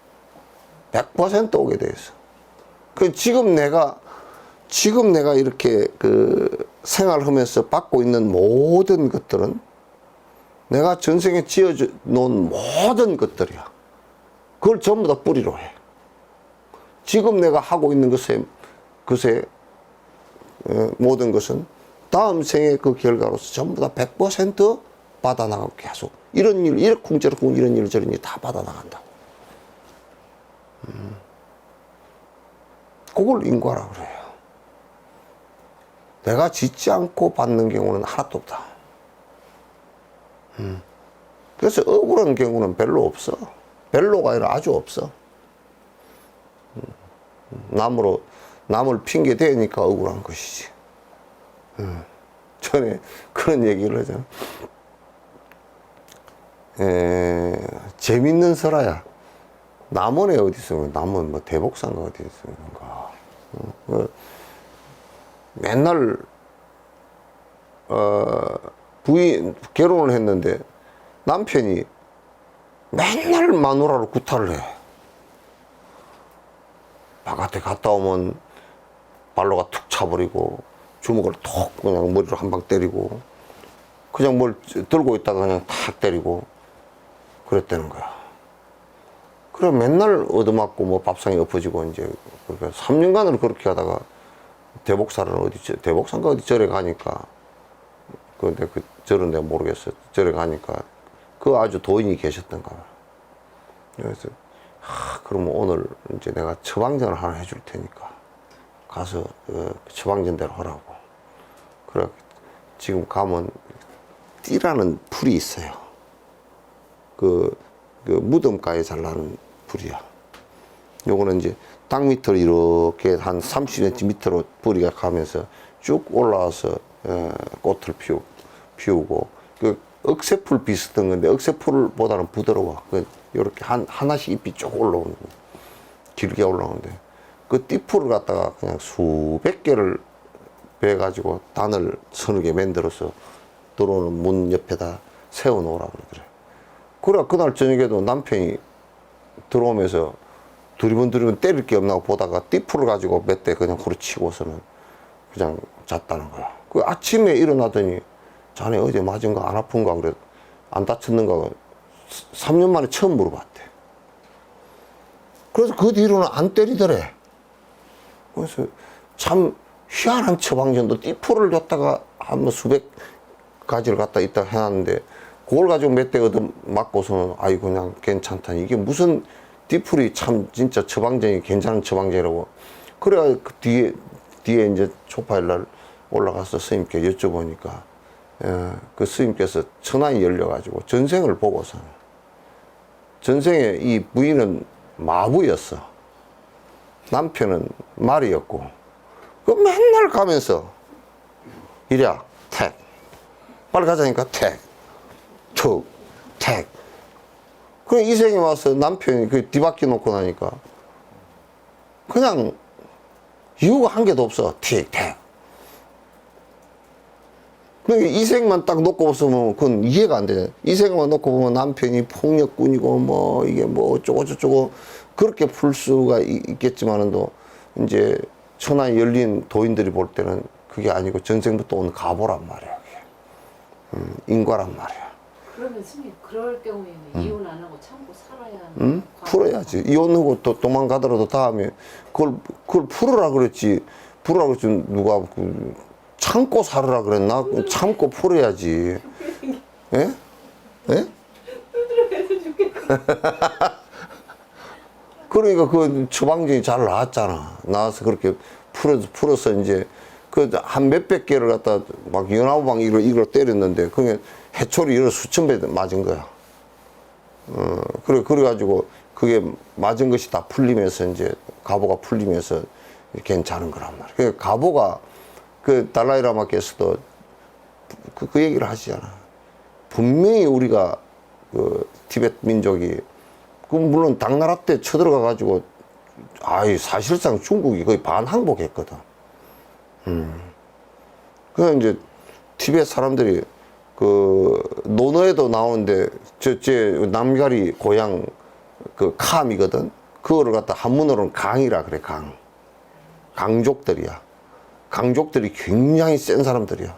S1: 100% 오게 돼 있어. 그 지금 내가 이렇게 그 생활하면서 받고 있는 모든 것들은 내가 전생에 지어 놓은 모든 것들이야. 그걸 전부 다 뿌리로 해. 지금 내가 하고 있는 것에 모든 것은 다음 생의 그 결과로서 전부 다 100% 받아나가고 계속 이런 일, 이러쿵저러쿵 이런 일 저런 일 다 받아나간다. 그걸 인과라 그래요. 내가 짓지 않고 받는 경우는 하나도 없다. 그래서 억울한 경우는 별로 없어. 별로가 아니라 아주 없어. 남을 핑계 대니까 억울한 것이지. 전에 그런 얘기를 하잖아. 재밌는 설화야. 남원에 어디 있어? 남원 뭐 대복산가 어디 있는가? 맨날 부인 결혼을 했는데 남편이 맨날 마누라로 구타를 해. 바깥에 갔다 오면 발로가 툭 차버리고 주먹을 톡 그냥 머리로 한 방 때리고 그냥 뭘 들고 있다가 그냥 탁 때리고 그랬다는 거야. 그래 맨날 얻어맞고 뭐 밥상에 엎어지고 이제 그러니까 3년간을 그렇게 하다가 대복사는 대복산가 어디 절에 가니까 근데 그 절은 내가 모르겠어. 절에 가니까 그 아주 도인이 계셨던가 봐. 그래서 그러면 오늘 이제 내가 처방전을 하나 해줄 테니까 가서 처방전대로 하라고. 그래 지금 가면 띠라는 풀이 있어요. 그 무덤가에 잘 나는 풀이야. 요거는 이제 땅 밑으로 이렇게 한 30cm 밑으로 뿌리가 가면서 쭉 올라와서 꽃을 피우고 그 억새풀 비슷한 건데 억새풀보다는 부드러워. 이렇게 하나씩 잎이 쭉 올라오는 거. 길게 올라오는데 그 띠풀을 갖다가 그냥 수백 개를 베가지고 단을 서너 개 만들어서 들어오는 문 옆에다 세워 놓으라고 그러더래. 그래 그날 저녁에도 남편이 들어오면서 두리번 때릴 게 없나 보다가 띠풀을 가지고 몇 대 그냥 후려치고서는 그냥 잤다는 거야. 그 아침에 일어나더니 자네 어제 맞은 거 안 아픈가 그래 안 다쳤는가 3년 만에 처음 물어봤대. 그래서 그 뒤로는 안 때리더래. 그래서 참 희한한 처방전도 띠풀을 줬다가 한 수백 가지를 갖다 있다 해놨는데 그걸 가지고 몇 대 얻어 맞고서는 아이 그냥 괜찮다. 이게 무슨 띠풀이 참 진짜 처방전이 괜찮은 처방전이라고. 그래야 그 뒤에 이제 초파일 날 올라가서 스님께 여쭤보니까 그 스님께서 천안이 열려가지고 전생을 보고서 전생에 이 부인은 마부였어. 남편은 말이었고 그 맨날 가면서 이랴 택 빨리 가자니까 택 툭 택 그 이생에 와서 남편이 그 뒤바퀴 놓고 나니까 그냥 이유가 한 개도 없어. 틱택. 그러니까 이생만 딱 놓고 보면 그건 이해가 안 돼. 이생만 놓고 보면 남편이 폭력꾼이고 뭐 이게 뭐 어쩌고 저쩌고 그렇게 풀 수가 있겠지만은도 이제 천하에 열린 도인들이 볼 때는 그게 아니고 전생부터 온 가보란 말이야. 그게. 인과란 말이야.
S4: 그러면 스님 그럴 경우에는 이혼 안 하고 참고 살아야 하는
S1: 풀어야지. 이혼하고 또 도망가더라도 다음에 그걸 풀으라 그랬지. 풀으라 그랬지. 누가 참고 살으라 그랬나? 참고 풀어야지. 예? 예?
S4: 두드려서 죽겠어.
S1: 그러니까 그 처방전이 잘 나왔잖아. 나와서 그렇게 풀어서 이제 그 한 몇백 개를 갖다 막 연화방 이걸 때렸는데 그게 해초리 여러 수천 배 맞은 거야. 그래가지고 그게 맞은 것이 다 풀리면서 이제 가보가 풀리면서 괜찮은 거란 말이야. 그 가보가 그 달라이라마께서도 그 얘기를 하시잖아. 분명히 우리가 그 티베트 민족이 그 물론 당나라 때 쳐들어가 가지고 사실상 중국이 거의 반항복했거든. 그래서 이제 티베트 사람들이 그 논어에도 나오는데 제 남가리 고향 그 캄이거든. 그거를 갖다 한문으로는 강이라 그래. 강족들이야. 강족들이 굉장히 센 사람들이야.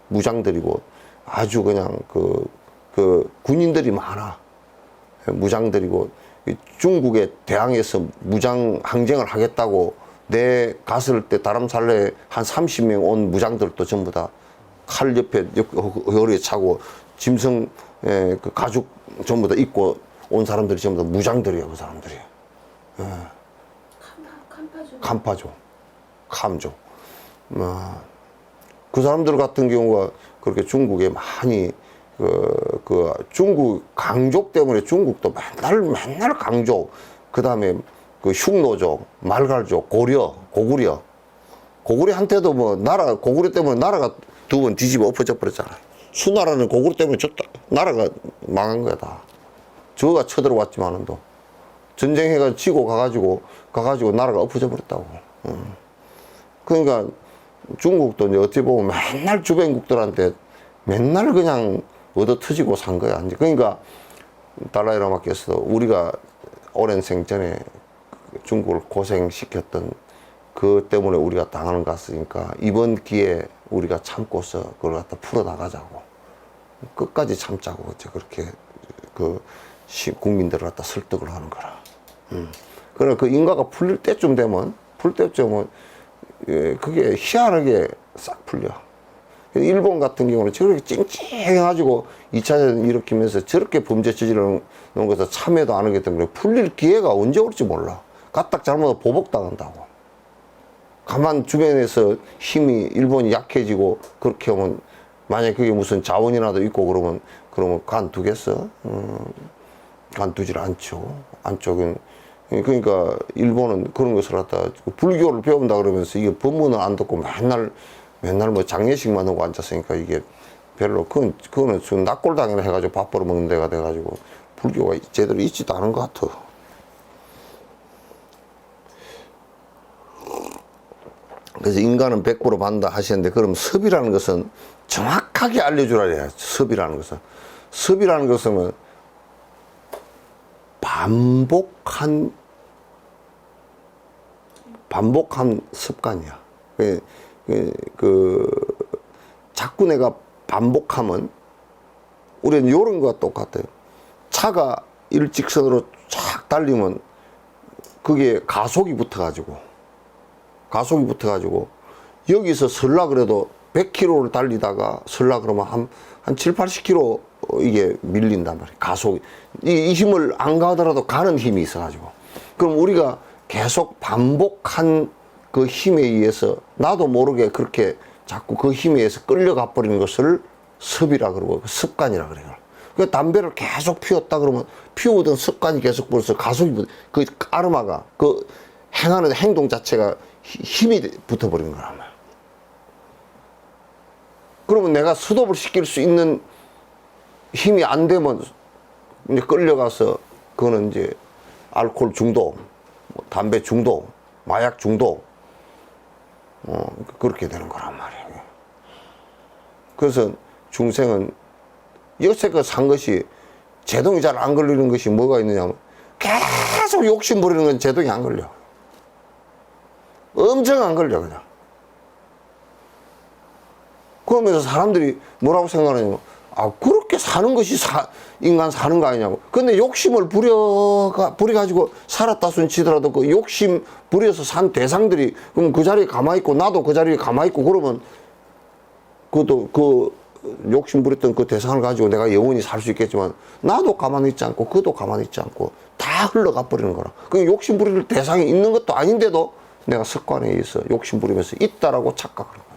S1: 무장들이고 아주 그냥 그 군인들이 많아. 무장들이고 중국에 대항해서 무장 항쟁을 하겠다고 내 갔을 때 다람살레 한 30명 온 무장들도 전부 다 칼 옆에 허리에 차고 짐승 그 가죽 전부 다 입고 온 사람들이 전부 다 무장들이야. 그 사람들이. 캄파족. 캄족. 그 사람들 같은 경우가 그렇게 중국에 많이 그 중국 강족 때문에 중국도 맨날 강족, 그 다음에 그 흉노족, 말갈족, 고구려 한테도 뭐 고구려 때문에 나라가 두 번 뒤집어 엎어져 버렸잖아. 수나라는 고구려 때문에 나라가 망한 거야 다. 저가 쳐들어왔지만은 또 전쟁해가 지고 가가지고 나라가 엎어져 버렸다고. 그러니까 중국도 이제 어찌 보면 맨날 주변국들한테 맨날 그냥 얻어 터지고 산 거야. 그러니까 달라이라마께서도 우리가 오랜 생전에 중국을 고생시켰던 그 때문에 우리가 당하는 것 같으니까 이번 기회에 우리가 참고서 그걸 갖다 풀어나가자고. 끝까지 참자고 이제 그렇게 국민들을 갖다 설득을 하는 거라. 그래 그 인가가 풀릴 때쯤 되면 그게 희한하게 싹 풀려. 일본 같은 경우는 저렇게 찡찡해가지고 2차전 일으키면서 저렇게 범죄 저지르는 것에 참여도 안 하기 때문에 풀릴 기회가 언제 올지 몰라. 까딱 잘못하면 보복당한다고. 가만 주변에서 힘이 일본이 약해지고 그렇게 하면 만약에 그게 무슨 자원이라도 있고 그러면 간두겠어? 간두질 않죠. 안쪽은. 그러니까 일본은 그런 것을 갖다 불교를 배운다 그러면서 이게 법문을 안 듣고 맨날 뭐 장례식만 하고 앉았으니까 이게 별로 그거는 지금 낙골당이나 해가지고 밥 벌어 먹는 데가 돼가지고 불교가 제대로 있지도 않은 것 같아. 그래서 인간은 100% 반다 하시는데 그럼 섭이라는 것은 정확하게 알려주라 해야. 섭이라는 것은 반복한 습관이야. 자꾸 내가 반복하면 우리는 이런 거와 똑같아요. 차가 일직선으로 쫙 달리면 그게 가속이 붙어가지고 여기서 설라 그래도 100km를 달리다가 설라 그러면 한 7, 80km 이게 밀린단 말이에요. 가속. 이 힘을 안 가더라도 가는 힘이 있어가지고. 그럼 우리가 계속 반복한 그 힘에 의해서 나도 모르게 그렇게 자꾸 그 힘에 의해서 끌려가 버리는 것을 습이라 그러고 습관이라 그래요. 그 담배를 계속 피웠다 그러면 피우던 습관이 계속 벌어서 가속이 그 아르마가 그 행하는 행동 자체가 힘이 붙어버리는 거란 말이야. 그러면 내가 스톱을 시킬 수 있는 힘이 안 되면 이제 끌려가서 그거는 이제 알코올 중독, 담배 중독, 마약 중독, 그렇게 되는 거란 말이에요. 그래서 중생은 여태껏 산 것이 제동이 잘 안 걸리는 것이 뭐가 있느냐면 계속 욕심 부리는 건 제동이 안 걸려. 엄청 안 걸려 그냥. 그러면서 사람들이 뭐라고 생각하냐면 그렇게 사는 것이 인간 사는 거 아니냐고. 근데 욕심을 부려가지고 살았다 손 치더라도 그 욕심 부려서 산 대상들이 그럼 그 자리에 가만히 있고 나도 그 자리에 가만히 있고 그러면 그것도 그 욕심 부렸던 그 대상을 가지고 내가 영원히 살 수 있겠지만 나도 가만히 있지 않고 그도 가만히 있지 않고 다 흘러가 버리는 거라. 그 욕심 부릴 대상이 있는 것도 아닌데도 내가 습관에 의해서 욕심 부리면서 있다라고 착각하는 거야.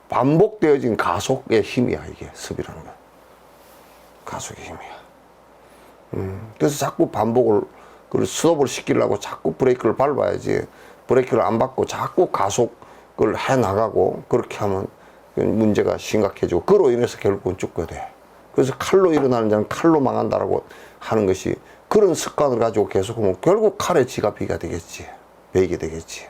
S1: 반복되어진 가속의 힘이야, 이게 습이라는 거야. 가속의 힘이야. 그래서 자꾸 반복을, 그 스톱을 시키려고 자꾸 브레이크를 밟아야지. 브레이크를 안 밟고 자꾸 가속을 해 나가고, 그렇게 하면 문제가 심각해지고, 그로 인해서 결국은 죽게 돼. 그래서 칼로 일어나는 자는 칼로 망한다라고 하는 것이, 그런 습관을 가지고 계속하면 결국 칼에 지가 비가 되겠지. 베이게 되겠지.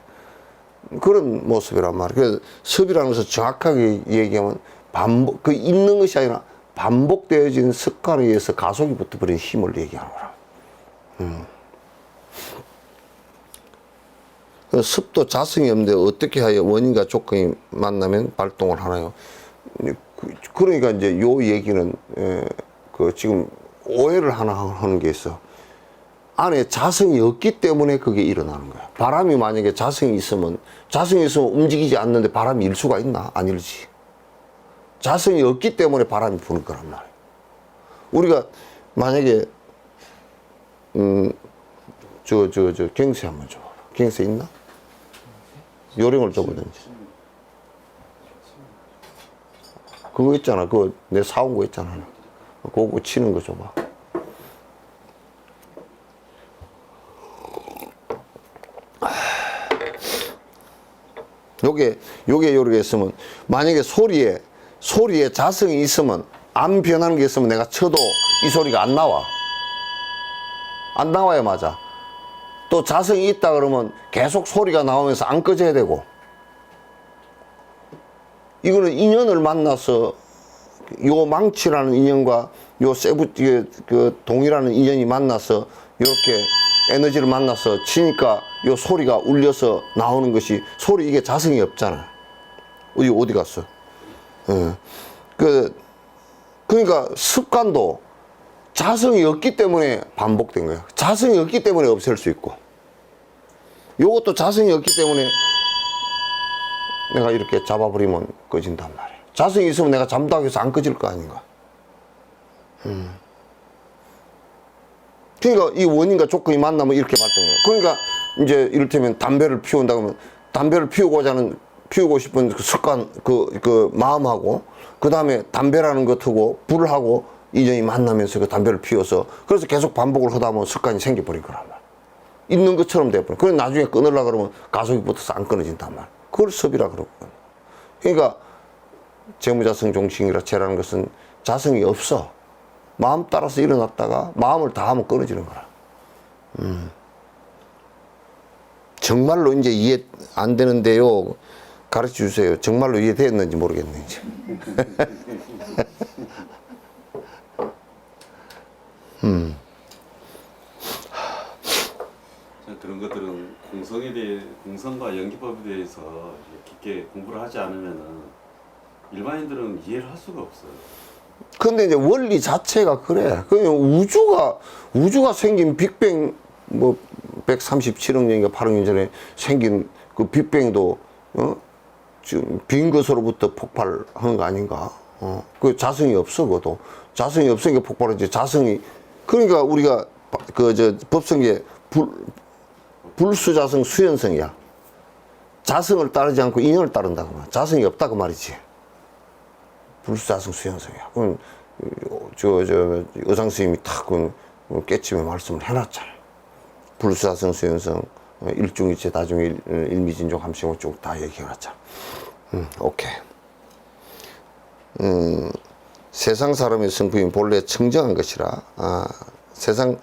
S1: 그런 모습이란 말이야. 그래서 습이라는 것을 정확하게 얘기하면 반복, 그 있는 것이 아니라 반복되어진 습관에 의해서 가속이 붙어버린 힘을 얘기하는 거라. 습도 자성이 없는데 어떻게 하여 원인과 조건이 만나면 발동을 하나요? 그러니까 이제 요 얘기는 그 지금 오해를 하나 하는 게 있어. 안에 자성이 없기 때문에 그게 일어나는 거야. 바람이 만약에 자성이 있으면 움직이지 않는데 바람이 일 수가 있나? 안 일지. 자성이 없기 때문에 바람이 부는 거란 말이야. 우리가 만약에 경세 한번 줘봐. 경세 있나? 요령을 줘보든지. 그거 있잖아. 그거 내 사온 거 있잖아. 그거 치는 거 줘봐. 요게 있으면, 만약에 소리에 자성이 있으면, 안 변하는 게 있으면 내가 쳐도 이 소리가 안 나와. 안 나와야 맞아. 또 자성이 있다 그러면 계속 소리가 나오면서 안 꺼져야 되고. 이거는 인연을 만나서, 요 망치라는 인연과 요 그 동이라는 인연이 만나서, 이렇게 에너지를 만나서 치니까 요 소리가 울려서 나오는 것이, 소리 이게 자성이 없잖아. 어디 갔어? 그러니까 습관도 자성이 없기 때문에 반복된 거야. 자성이 없기 때문에 없앨 수 있고, 요것도 자성이 없기 때문에 내가 이렇게 잡아버리면 꺼진단 말이야. 자성이 있으면 내가 잠다고 해서 안 꺼질 거 아닌가. 그러니까 이 원인과 조건이 만나면 이렇게 발동해요. 그러니까 이제 이를테면 담배를 피운다 그러면, 담배를 피우고 싶은 그 습관, 그 마음하고, 그 다음에 담배라는 것하고 불하고 인연이 만나면서 그 담배를 피워서, 그래서 계속 반복을 하다 보면 습관이 생겨버린 거란 말이야. 있는 것처럼 돼버려. 그래서 나중에 끊으려고 그러면 가속이 붙어서 안 끊어진단 말이야. 그걸 습이라 그러거든. 그러니까 재무자성 종식이라는 것은 자성이 없어. 마음 따라서 일어났다가 마음을 다하면 끊어지는 거라. 정말로 이제 이해 안 되는데요. 가르쳐 주세요. 정말로 이해됐는지 모르겠는지.
S2: 그런 것들은 공성과 연기법에 대해서 깊게 공부를 하지 않으면은 일반인들은 이해를 할 수가 없어요.
S1: 근데 이제 원리 자체가 그래. 그냥 우주가 생긴 빅뱅, 137억 년인가 8억 년 전에 생긴 그 빅뱅도, 지금 빈 것으로부터 폭발한 거 아닌가? 그 자성이 없어, 그것도. 자성이 없으니까 폭발하지. 그러니까 우리가 법성계 불수자성 수연성이야. 자성을 따르지 않고 인연을 따른다고 말. 자성이 없다고 말이지. 불수자성 수연성이야. 그럼 의상 스님이 탁 깨침에 말씀을 해놨잖아. 불수자성 수연성, 일중일체 다중일 일미진족 함식을 쭉 다 얘기해놨잖아. 오케이. 세상 사람의 성품이 본래 청정한 것이라. 세상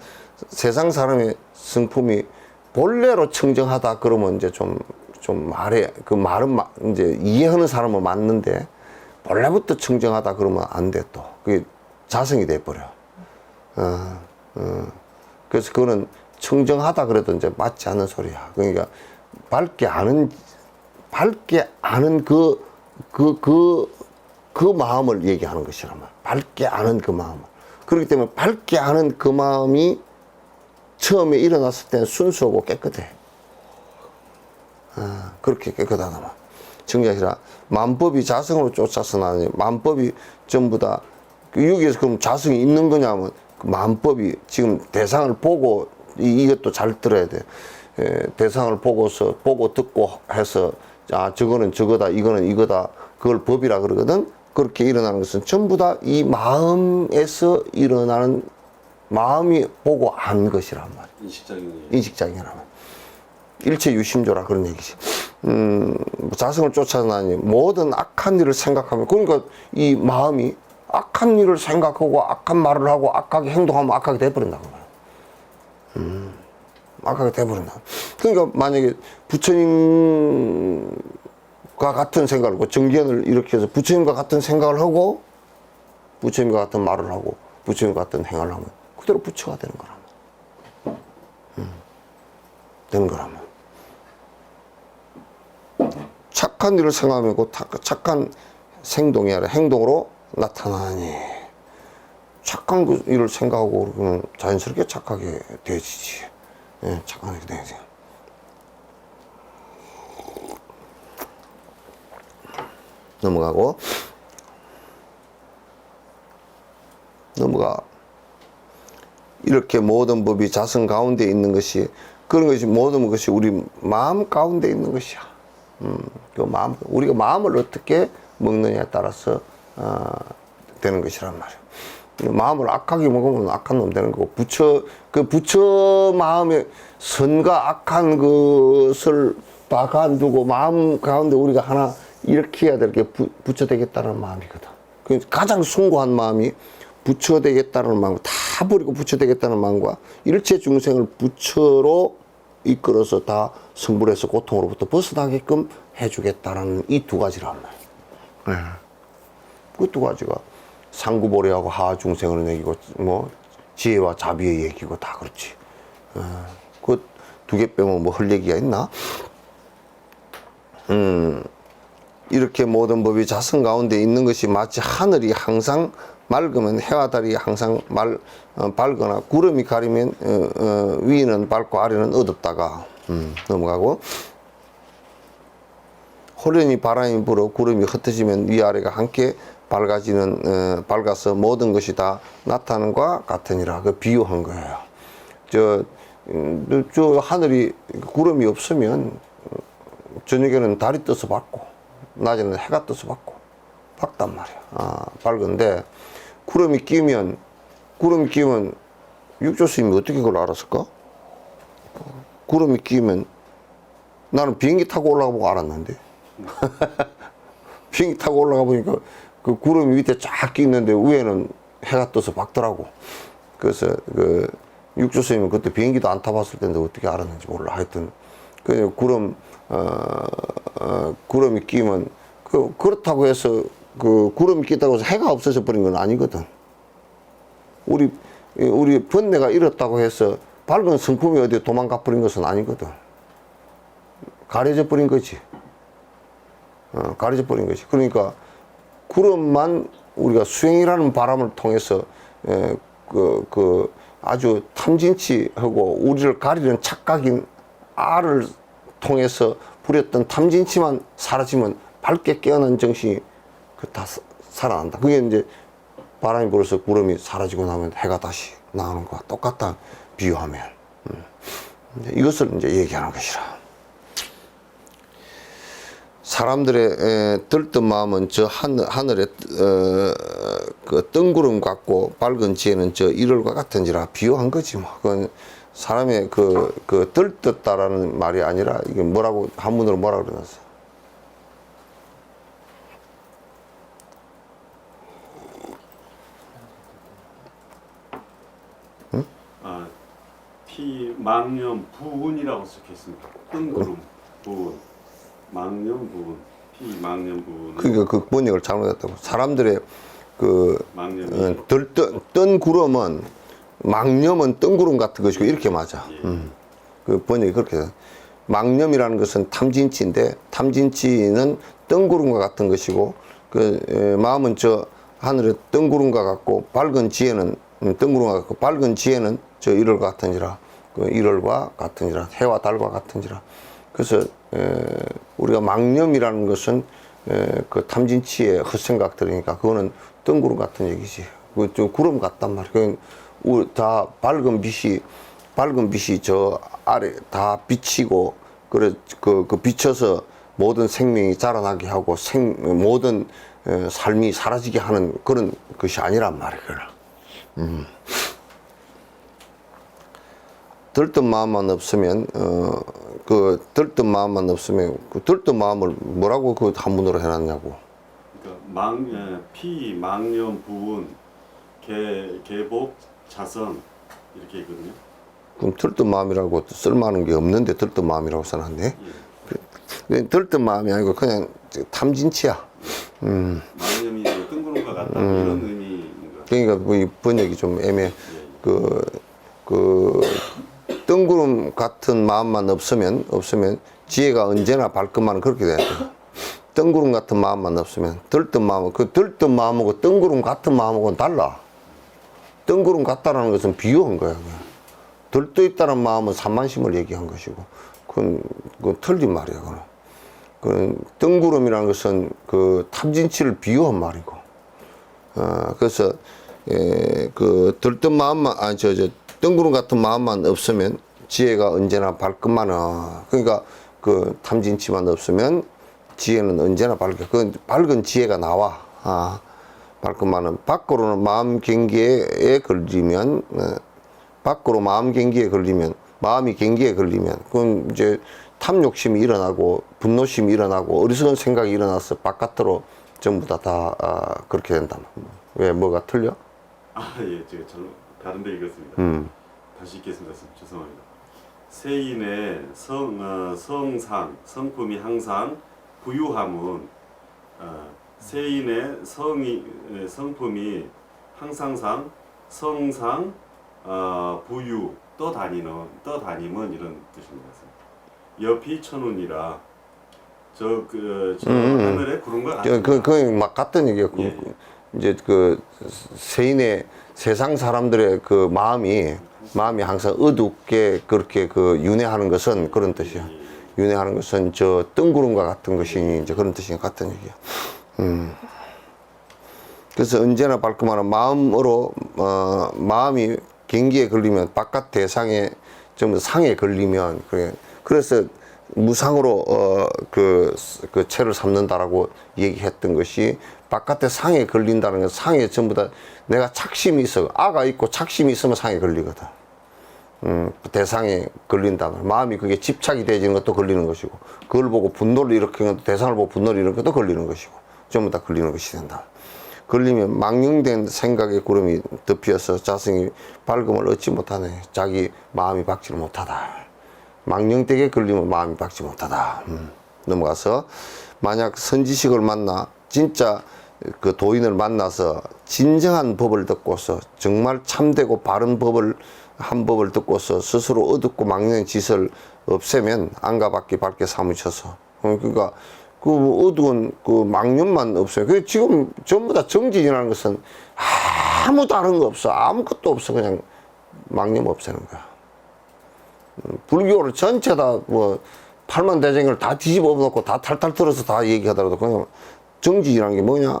S1: 사람의 성품이 본래로 청정하다 그러면 이제 좀 그 말은 이제 이해하는 사람은 맞는데, 본래부터 청정하다 그러면 안 돼, 또. 그게 자성이 돼버려. 그래서 그거는 청정하다 그래도 이제 맞지 않는 소리야. 그러니까 밝게 아는 그 마음을 얘기하는 것이란 말이야. 밝게 아는 그 마음을. 그렇기 때문에 밝게 아는 그 마음이 처음에 일어났을 때는 순수하고 깨끗해. 그렇게 깨끗하다 말. 정작이라 만법이 자성으로 쫓아서 나니, 만법이 전부 다 여기에서 그럼 자성이 있는 거냐면 마음법이 지금 대상을 보고 이것도 잘 들어야 돼. 대상을 보고 듣고 해서 저거는 저거다, 이거는 이거다, 그걸 법이라 그러거든. 그렇게 일어나는 것은 전부 다 이 마음에서 일어나는, 마음이 보고 한 것이란 말이야. 인식작용이란 말이야. 일체 유심조라 그런 얘기지. 자성을 쫓아다니 모든 악한 일을 생각하면, 그러니까 이 마음이 악한 일을 생각하고 악한 말을 하고 악하게 행동하면 악하게 돼버린다고 말이야. 악하게 돼버린다. 그러니까 만약에 부처님과 같은 생각을 하고, 정기현을 이렇게 해서 부처님과 같은 생각을 하고 부처님과 같은 말을 하고 부처님과 같은 행위를 하면 그대로 부처가 되는 거라면, 되는 거라면. 착한 일을 생각하면 그 착한 행동이 아니라 행동으로 나타나니, 착한 그 일을 생각하고 그러면 자연스럽게 착하게 되어지지. 예, 착하게 되어지. 넘어가. 이렇게 모든 법이 자성 가운데 있는 것이, 그런 것이, 모든 것이 우리 마음 가운데 있는 것이야. 그 마음, 우리가 마음을 어떻게 먹느냐에 따라서 되는 것이란 말이야. 마음을 악하게 먹으면 악한 놈 되는 거고, 부처 마음에 선과 악한 것을 다 간두고 마음 가운데 우리가 하나 이렇게 해야 될 게 부처 되겠다는 마음이거든. 그 가장 숭고한 마음이 부처 되겠다는 마음, 다 버리고 부처 되겠다는 마음과 일체 중생을 부처로 이끌어서 다 성불에서 고통으로부터 벗어나게끔 해주겠다는 이 두 가지란 말이야. 그 두 가지가 상구보리하고 하하 중생을 얘기고, 뭐 지혜와 자비의 얘기고 다 그렇지. 그 두 개 빼면 뭐 할 얘기가 있나? 이렇게 모든 법이 자성 가운데 있는 것이 마치 하늘이 항상 맑으면 해와 달이 항상 밝거나, 구름이 가리면 위는 밝고 아래는 어둡다가. 넘어가고, 호련히 바람이 불어 구름이 흩어지면 위아래가 함께 밝아서 모든 것이 다 나타나는 것과 같으니라. 그 비유한 거예요. 저 하늘이 구름이 없으면 저녁에는 달이 떠서 밝고 낮에는 해가 떠서 밝단 말이야. 밝은데 구름이 끼면 육조 스님이 어떻게 그걸 알았을까? 구름이 끼면, 나는 비행기 타고 올라가 보고 알았는데 비행기 타고 올라가 보니까 그 구름이 밑에 쫙 끼있는데 위에는 해가 떠서 밝더라고. 그래서 그 육조 스님은 그때 비행기도 안 타봤을 텐데 어떻게 알았는지 몰라. 하여튼 그 구름이 끼면, 그렇다고 해서 그 구름이 끼다고 해서 해가 없어져 버린 건 아니거든. 우리 번뇌가 이렇다고 해서 밝은 성품이 어디 도망가 버린 것은 아니거든. 가려져 버린 거지. 가려져 버린 것이. 그러니까 구름만 우리가 수행이라는 바람을 통해서 아주 탐진치하고 우리를 가리는 착각인 알을 통해서 부렸던 탐진치만 사라지면 밝게 깨어난 정신이 다 살아난다. 그게 이제 바람이 불어서 구름이 사라지고 나면 해가 다시 나오는 것과 똑같다, 비유하면. 이것을 이제 얘기하는 것이라. 사람들의 들뜬 마음은 저 하늘의 그 뜬구름 같고 밝은 지혜는 저 일월과 같은지라 비유한 거지 뭐. 그건 사람의 그 들떴다라는 말이 아니라 이게 뭐라고 한문으로 뭐라 그러놨어?
S2: 피망념 부운이라고 적혀있습니다. 뜬구름 부운, 망념 부운, 피망념 부운.
S1: 그러니까 그 번역을 잘못했다고. 사람들의 그 뜬 구름은, 망념은 뜬구름 같은 것이고 이렇게 맞아. 그 번역이 그렇게 돼. 망념이라는 것은 탐진치인데, 탐진치는 뜬구름과 같은 것이고, 그 마음은 저 하늘의 뜬구름과 같고, 밝은 지혜는 뜬구름과 같고, 밝은 지혜는 저 일월과 같은지라. 그 일월과 같은지라, 해와 달과 같은지라. 그래서 우리가 망념이라는 것은 그 탐진치의 헛생각들이니까 그거는 뜬구름 같은 얘기지. 그 좀 구름 같단 말이야. 다 밝은 빛이 저 아래 다 비치고, 그래, 그 비쳐서 모든 생명이 자라나게 하고, 모든 삶이 사라지게 하는 그런 것이 아니란 말이에요. 들뜬 마음만 없으면, 그 들뜬 마음만 없으면, 그 들뜬 마음을 뭐라고 그 한문으로 해놨냐고.
S2: 그러니까 피, 망념, 부운, 계복, 자선 이렇게 있거든요.
S1: 그럼 들뜬 마음이라고 쓸만한 게 없는데 들뜬 마음이라고 써놨네. 들뜬 마음이 아니고 그냥 탐진치야.
S2: 망념이 뜬구름과 같다 이런 의미인 것 같아요.
S1: 그러니까 뭐이 번역이 좀 애매해. 그 뜬구름 같은 마음만 없으면 지혜가 언제나 발끝만 그렇게 돼야 돼. 뜬구름 같은 마음만 없으면, 들뜬 마음, 그 들뜬 마음하고 뜬구름 같은 마음하고는 달라. 뜬구름 같다라는 것은 비유한 거야. 들떠 있다는 마음은 산만심을 얘기한 것이고, 그건 틀린 말이야. 그건 뜬구름이라는 것은 그 탐진치를 비유한 말이고, 그래서 그 들뜬 마음만, 뜬구름 같은 마음만 없으면 지혜가 언제나 밝건만은, 그러니까 그 탐진치만 없으면 지혜는 언제나 밝게, 그 밝은 지혜가 나와. 밝건만은 밖으로는 마음 경계에 걸리면, 밖으로 마음 경계에 걸리면, 마음이 경계에 걸리면, 그건 이제 탐욕심이 일어나고 분노심이 일어나고 어리석은 생각이 일어나서 바깥으로 전부 다 그렇게 된다. 왜 뭐가 틀려?
S2: 예, 제가 다른 데 읽었습니다. 다시 읽겠습니다. 죄송합니다. 세인의 성상, 성품이 항상 부유함은, 세인의 성품이 항상상, 성상, 부유, 떠다님은 이런 뜻입니다. 옆이 천운이라, 하늘의 구름과 같은.
S1: 그 막 같은 얘기야.
S2: 예.
S1: 이제 그 세인의 세상 사람들의 그 마음이 항상 어둡게 그렇게 그 윤회하는 것은 그런 뜻이야. 윤회하는 것은 저 뜬구름과 같은 것이니 이제 그런 뜻이 같은 얘기야. 그래서 언제나 밝구만은 마음으로 마음이 경기에 걸리면 바깥 대상에 좀 상에 걸리면 그래서 무상으로 그 채를 삼는다라고 얘기했던 것이 바깥에 상에 걸린다는 건 상에 전부 다 내가 착심이 있어 아가 있고 착심이 있으면 상에 걸리거든. 대상에 걸린다면 마음이 그게 집착이 되지는 것도 걸리는 것이고 그걸 보고 분노를 일으키는 것도 대상을 보고 분노를 일으키는 것도 걸리는 것이고 전부 다 걸리는 것이 된다. 걸리면 망령된 생각의 구름이 덮여서 자성이 밝음을 얻지 못하네. 자기 마음이 밝지를 못하다. 망령되게 걸리면 마음이 밝지 못하다. 넘어가서 만약 선지식을 만나 진짜 그 도인을 만나서 진정한 법을 듣고서 정말 참되고 바른 법을 한 법을 듣고서 스스로 어둡고 망령의 짓을 없애면 안과 밖이 밝게 사무쳐서 그러니까 그 어두운 그 망념만 없어요. 그 지금 전부 다 정진이라는 것은 아무 다른 거 없어. 아무것도 없어. 그냥 망념 없애는 거야. 불교를 전체 다 뭐 팔만대장을 다 뒤집어 놓고 다 탈탈 털어서 다 얘기하더라도 그냥 정진이라는 게 뭐냐?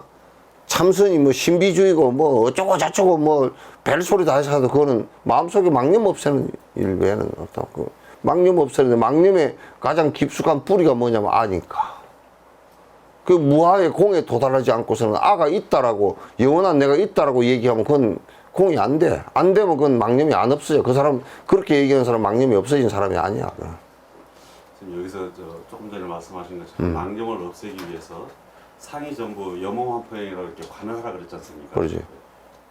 S1: 참선이 뭐 신비주의고 뭐 어쩌고 저쩌고 뭐 벨소리 다 해서 하도 그거는 마음속에 망념 없애는 일 외에는 없다. 그 망념 없애는데 망념의 가장 깊숙한 뿌리가 뭐냐면 아니까. 그 무아의 공에 도달하지 않고서는 아가 있다라고 영원한 내가 있다라고 얘기하면 그건 공이 안 돼. 안 되면 그건 망념이 안 없어져. 그 사람 그렇게 얘기하는 사람 망념이 없어진 사람이 아니야.
S2: 지금 여기서 조금 전에 말씀하신 것처럼 망념을 없애기 위해서 상이 전부 염홍환포행이라고 이렇게 관하라 그랬지 않습니까?
S1: 그러지.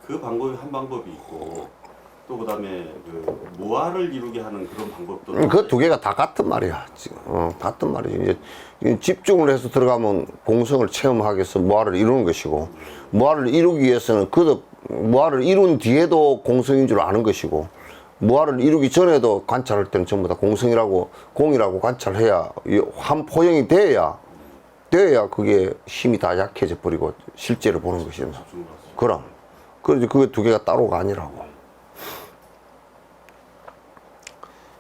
S2: 그 방법이 한 방법이 있고 또 그다음에 그 무아를 이루게 하는 그런 방법도
S1: 그 두 개가 다 같은 말이야. 지금. 같은 말이지. 이제 집중을 해서 들어가면 공성을 체험하기 위해서 무아를 이루는 것이고 무아를 이루기 위해서는 무아를 이룬 뒤에도 공성인 줄 아는 것이고 무아를 이루기 전에도 관찰할 때는 전부 다 공성이라고 공이라고 관찰해야 환포형이 돼야 그게 힘이 다 약해져 버리고 실제로 보는 것이다. 그럼 그래서 그게 두 개가 따로가 아니라고.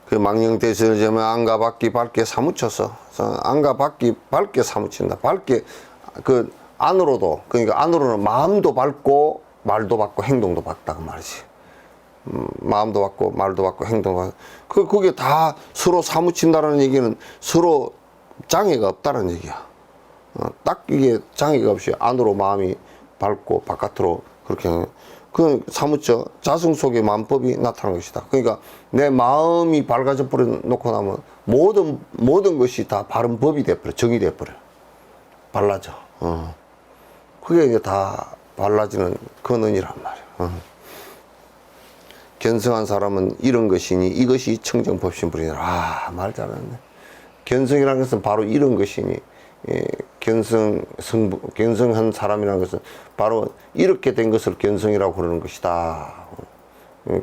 S1: 그 망령대신을 안과 밖이 밝게 사무쳐서 안과 밖이 밝게 사무친다. 밝게 그 안으로도 그러니까 안으로는 마음도 밝고 말도 밝고 행동도 밝다 그 말이지. 마음도 받고 말도 받고 행동도 받고 그게 다 서로 사무친다라는 얘기는 서로 장애가 없다는 얘기야. 딱 이게 장애가 없이 안으로 마음이 밝고 바깥으로 그렇게 그 사무쳐 자성 속의 마음법이 나타나는 것이다. 그러니까 내 마음이 밝아져 버려 놓고 나면 모든 것이 다 바른 법이 돼버려. 정이 돼버려. 발라져. 그게 이제 다 발라지는 근원이란 말이야. 견성한 사람은 이런 것이니 이것이 청정법신불이니라. 아, 말 잘하네. 견성이라는 것은 바로 이런 것이니 견성한 사람이라는 것은 바로 이렇게 된 것을 견성이라고 그러는 것이다.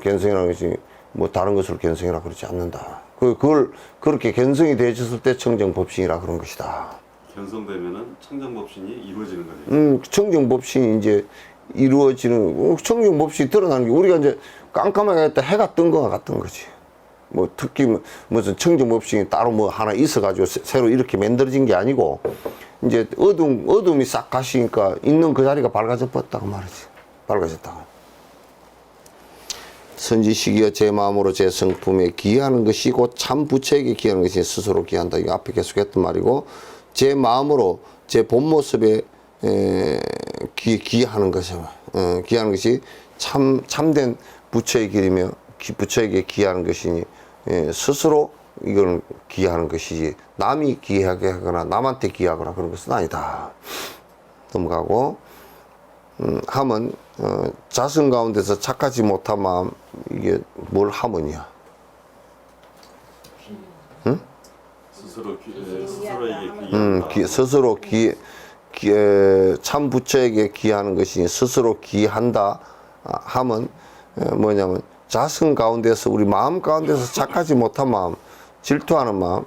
S1: 견성이라는 것이 뭐 다른 것을 견성이라고 그러지 않는다. 그걸 그렇게 견성이 되어졌을 때 청정법신이라 그런 것이다.
S2: 견성되면은 청정법신이 이루어지는 거네요.
S1: 청정법신이 이제 이루어지는 청정법신이 드러나는 게 우리가 이제 깜깜하게 했다 해가 뜬 거와 같은 거지. 뭐 특히 무슨 청정법신이 따로 뭐 하나 있어가지고 새로 이렇게 만들어진 게 아니고 이제 어둠이 싹 가시니까 있는 그 자리가 밝아져 버렸다고 말이지. 밝아졌다고. 선지식이여 제 마음으로 제 성품에 기하는 것이고 참 부처에게 기하는 것이 스스로 기한다. 이거 앞에 계속 했던 말이고 제 마음으로 제 본 모습에 기하는 것이요. 기하는 것이 참된 부처의 길이며 부처에게 기하는 것이니 스스로 이거는 기하는 것이지 남이 기하게 하거나 남한테 기하거나 그런 것은 아니다. 넘어가고 함은 자성 가운데서 착하지 못한 마음 이게 뭘 함은이야?
S2: 스스로에게
S1: 스스로 참 부처에게 기하는 것이니 스스로 기한다 함은 뭐냐면 자성 가운데서 우리 마음 가운데서 착하지 못한 마음, 질투하는 마음,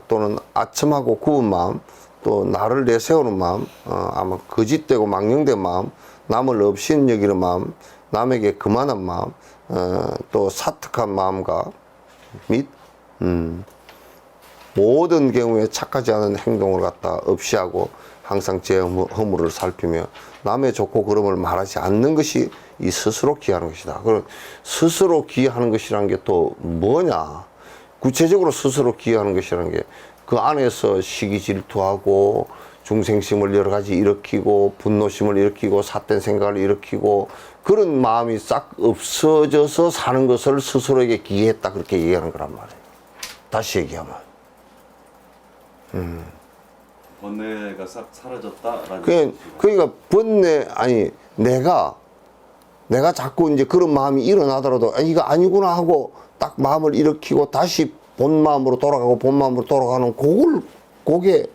S1: 또는 아첨하고 구운 마음, 또 나를 내세우는 마음, 아마 거짓되고 망령된 마음, 남을 없인 여기는 마음, 남에게 그만한 마음, 또 사특한 마음과 및 모든 경우에 착하지 않은 행동을 갖다 없이하고 항상 제 허물을 살피며 남의 좋고 그름을 말하지 않는 것이 이 스스로 기하는 것이다. 그럼 스스로 기하는 것이라는 게 또 뭐냐? 구체적으로 스스로 기하는 것이라는 게 그 안에서 시기 질투하고 중생심을 여러 가지 일으키고 분노심을 일으키고 삿된 생각을 일으키고 그런 마음이 싹 없어져서 사는 것을 스스로에게 기했다 그렇게 얘기하는 거란 말이에요. 다시 얘기하면
S2: 번뇌가 싹 사라졌다라는.
S1: 그러니까 번뇌 아니 내가 자꾸 이제 그런 마음이 일어나더라도 이거 아니구나 하고 딱 마음을 일으키고 다시 본 마음으로 돌아가고 본 마음으로 돌아가는 그게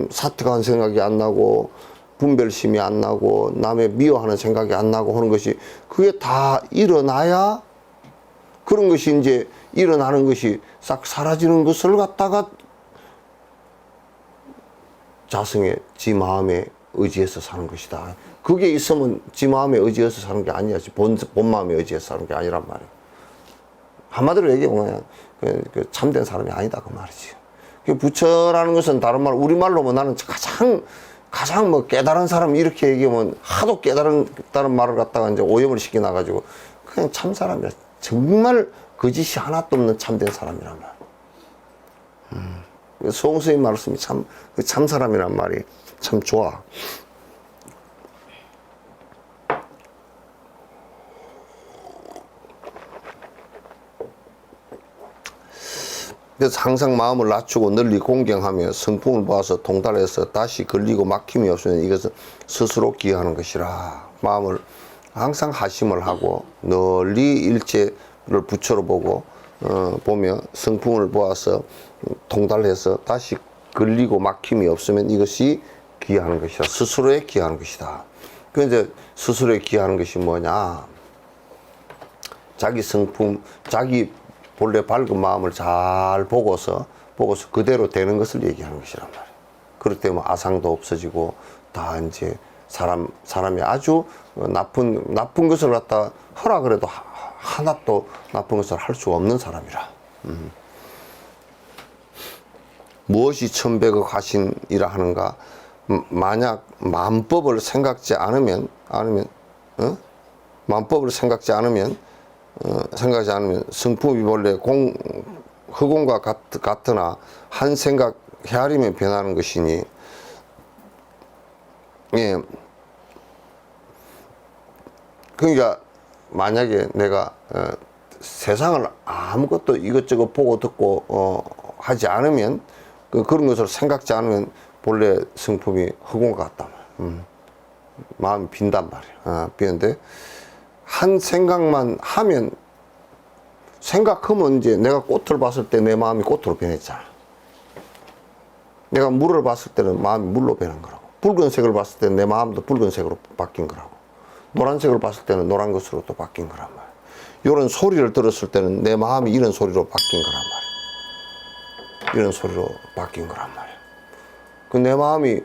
S1: 사특한 생각이 안 나고 분별심이 안 나고 남의 미워하는 생각이 안 나고 하는 것이 그게 다 일어나야 그런 것이 이제 일어나는 것이 싹 사라지는 것을 갖다가 자성의 지 마음에 의지해서 사는 것이다. 그게 있으면 지 마음에 의지해서 사는 게 아니야. 본 마음에 의지해서 사는 게 아니란 말이야. 한마디로 얘기하면 그 참된 사람이 아니다 그 말이지. 그 부처라는 것은 다른 말 우리말로 뭐 나는 가장 뭐 깨달은 사람 이렇게 얘기하면 하도 깨달은 말을 갖다가 이제 오염을 시켜 놔가지고 그냥 참 사람이야. 정말 거짓이 하나도 없는 참된 사람이란 말. 송스님 말씀이 참 사람이란 말이 참 좋아. 그래서 항상 마음을 낮추고 널리 공경하며 성품을 보아서 통달해서 다시 걸리고 막힘이 없으면 이것은 스스로 기하는 것이라. 마음을 항상 하심을 하고 널리 일체를 부처로 보며 성품을 보아서 통달해서 다시 걸리고 막힘이 없으면 이것이 기하는 것이다. 스스로에 기하는 것이다. 그런데 스스로에 기하는 것이 뭐냐? 자기 성품, 자기 본래 밝은 마음을 잘 보고서 그대로 되는 것을 얘기하는 것이란 말이에요. 그럴 때 뭐 아상도 없어지고 다 이제 사람이 아주 나쁜 것을 갖다 하라 그래도 하나도 나쁜 것을 할 수 없는 사람이라. 무엇이 천백억 하신이라 하는가? 만약 마음법을 생각지 않으면 마음법을 생각지 않으면 생각하지 않으면 성품이 본래 흑공과 같으나 한 생각 헤아리면 변하는 것이니, 예. 그러니까 만약에 내가 세상을 아무것도 이것저것 보고 듣고 하지 않으면 그런 것을 생각지 않으면 본래 성품이 흑공과 같단 말이야. 마음이 빈단 말이야. 비는데 한 생각만 하면, 생각하면 이제 내가 꽃을 봤을 때 내 마음이 꽃으로 변했잖아. 내가 물을 봤을 때는 마음이 물로 변한 거라고. 붉은색을 봤을 때는 내 마음도 붉은색으로 바뀐 거라고. 노란색을 봤을 때는 노란 것으로 또 바뀐 거란 말이야. 이런 소리를 들었을 때는 내 마음이 이런 소리로 바뀐 거란 말이야. 이런 소리로 바뀐 거란 말이야. 그 내 마음이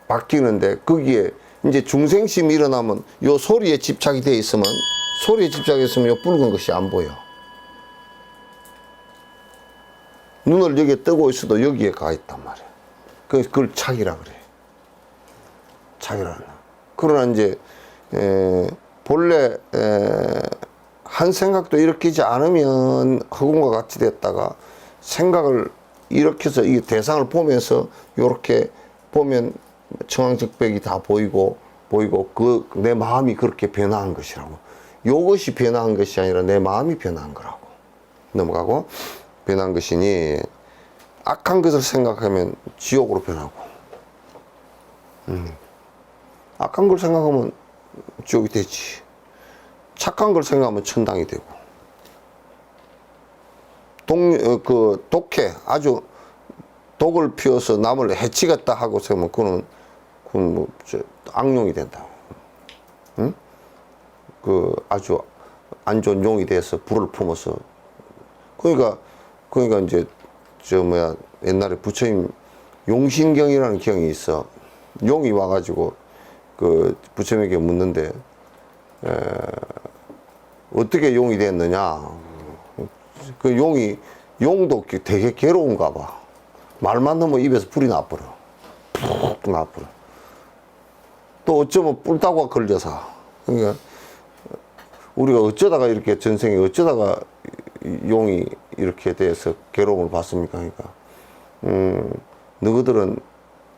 S1: 바뀌는데 거기에 이제 중생심이 일어나면 요 소리에 집착이 돼 있으면, 소리에 집착이 있으면 요 붉은 것이 안 보여. 눈을 여기에 뜨고 있어도 여기에 가 있단 말이야. 그걸 착이라 그래. 착이라 그래. 그러나 이제 본래 한 생각도 일으키지 않으면 흑공과 같이 됐다가 생각을 일으켜서 이 대상을 보면서 요렇게 보면 청황적백이 다 보이고 그 내 마음이 그렇게 변화한 것이라고. 요것이 변화한 것이 아니라 내 마음이 변화한 거라고. 넘어가고, 변한 것이니 악한 것을 생각하면 지옥으로 변하고, 악한 걸 생각하면 지옥이 되지. 착한 걸 생각하면 천당이 되고. 독해, 아주 독을 피워서 남을 해치겠다 하고 생각하면 그건 뭐 악용이 된다. 응? 아주 안 좋은 용이 돼서 불을 품어서. 그러니까 이제 옛날에 부처님 용신경이라는 경이 있어. 용이 와가지고 부처님에게 묻는데, 어떻게 용이 됐느냐. 용도 되게 괴로운가 봐. 말만 넣으면 입에서 불이 나버려. 푹 나버려. 또 어쩌면 뿔따구가 걸려서. 그러니까 우리가 어쩌다가 이렇게 전생에 어쩌다가 용이 이렇게 돼서 괴로움을 받습니까? 그러니까 너희들은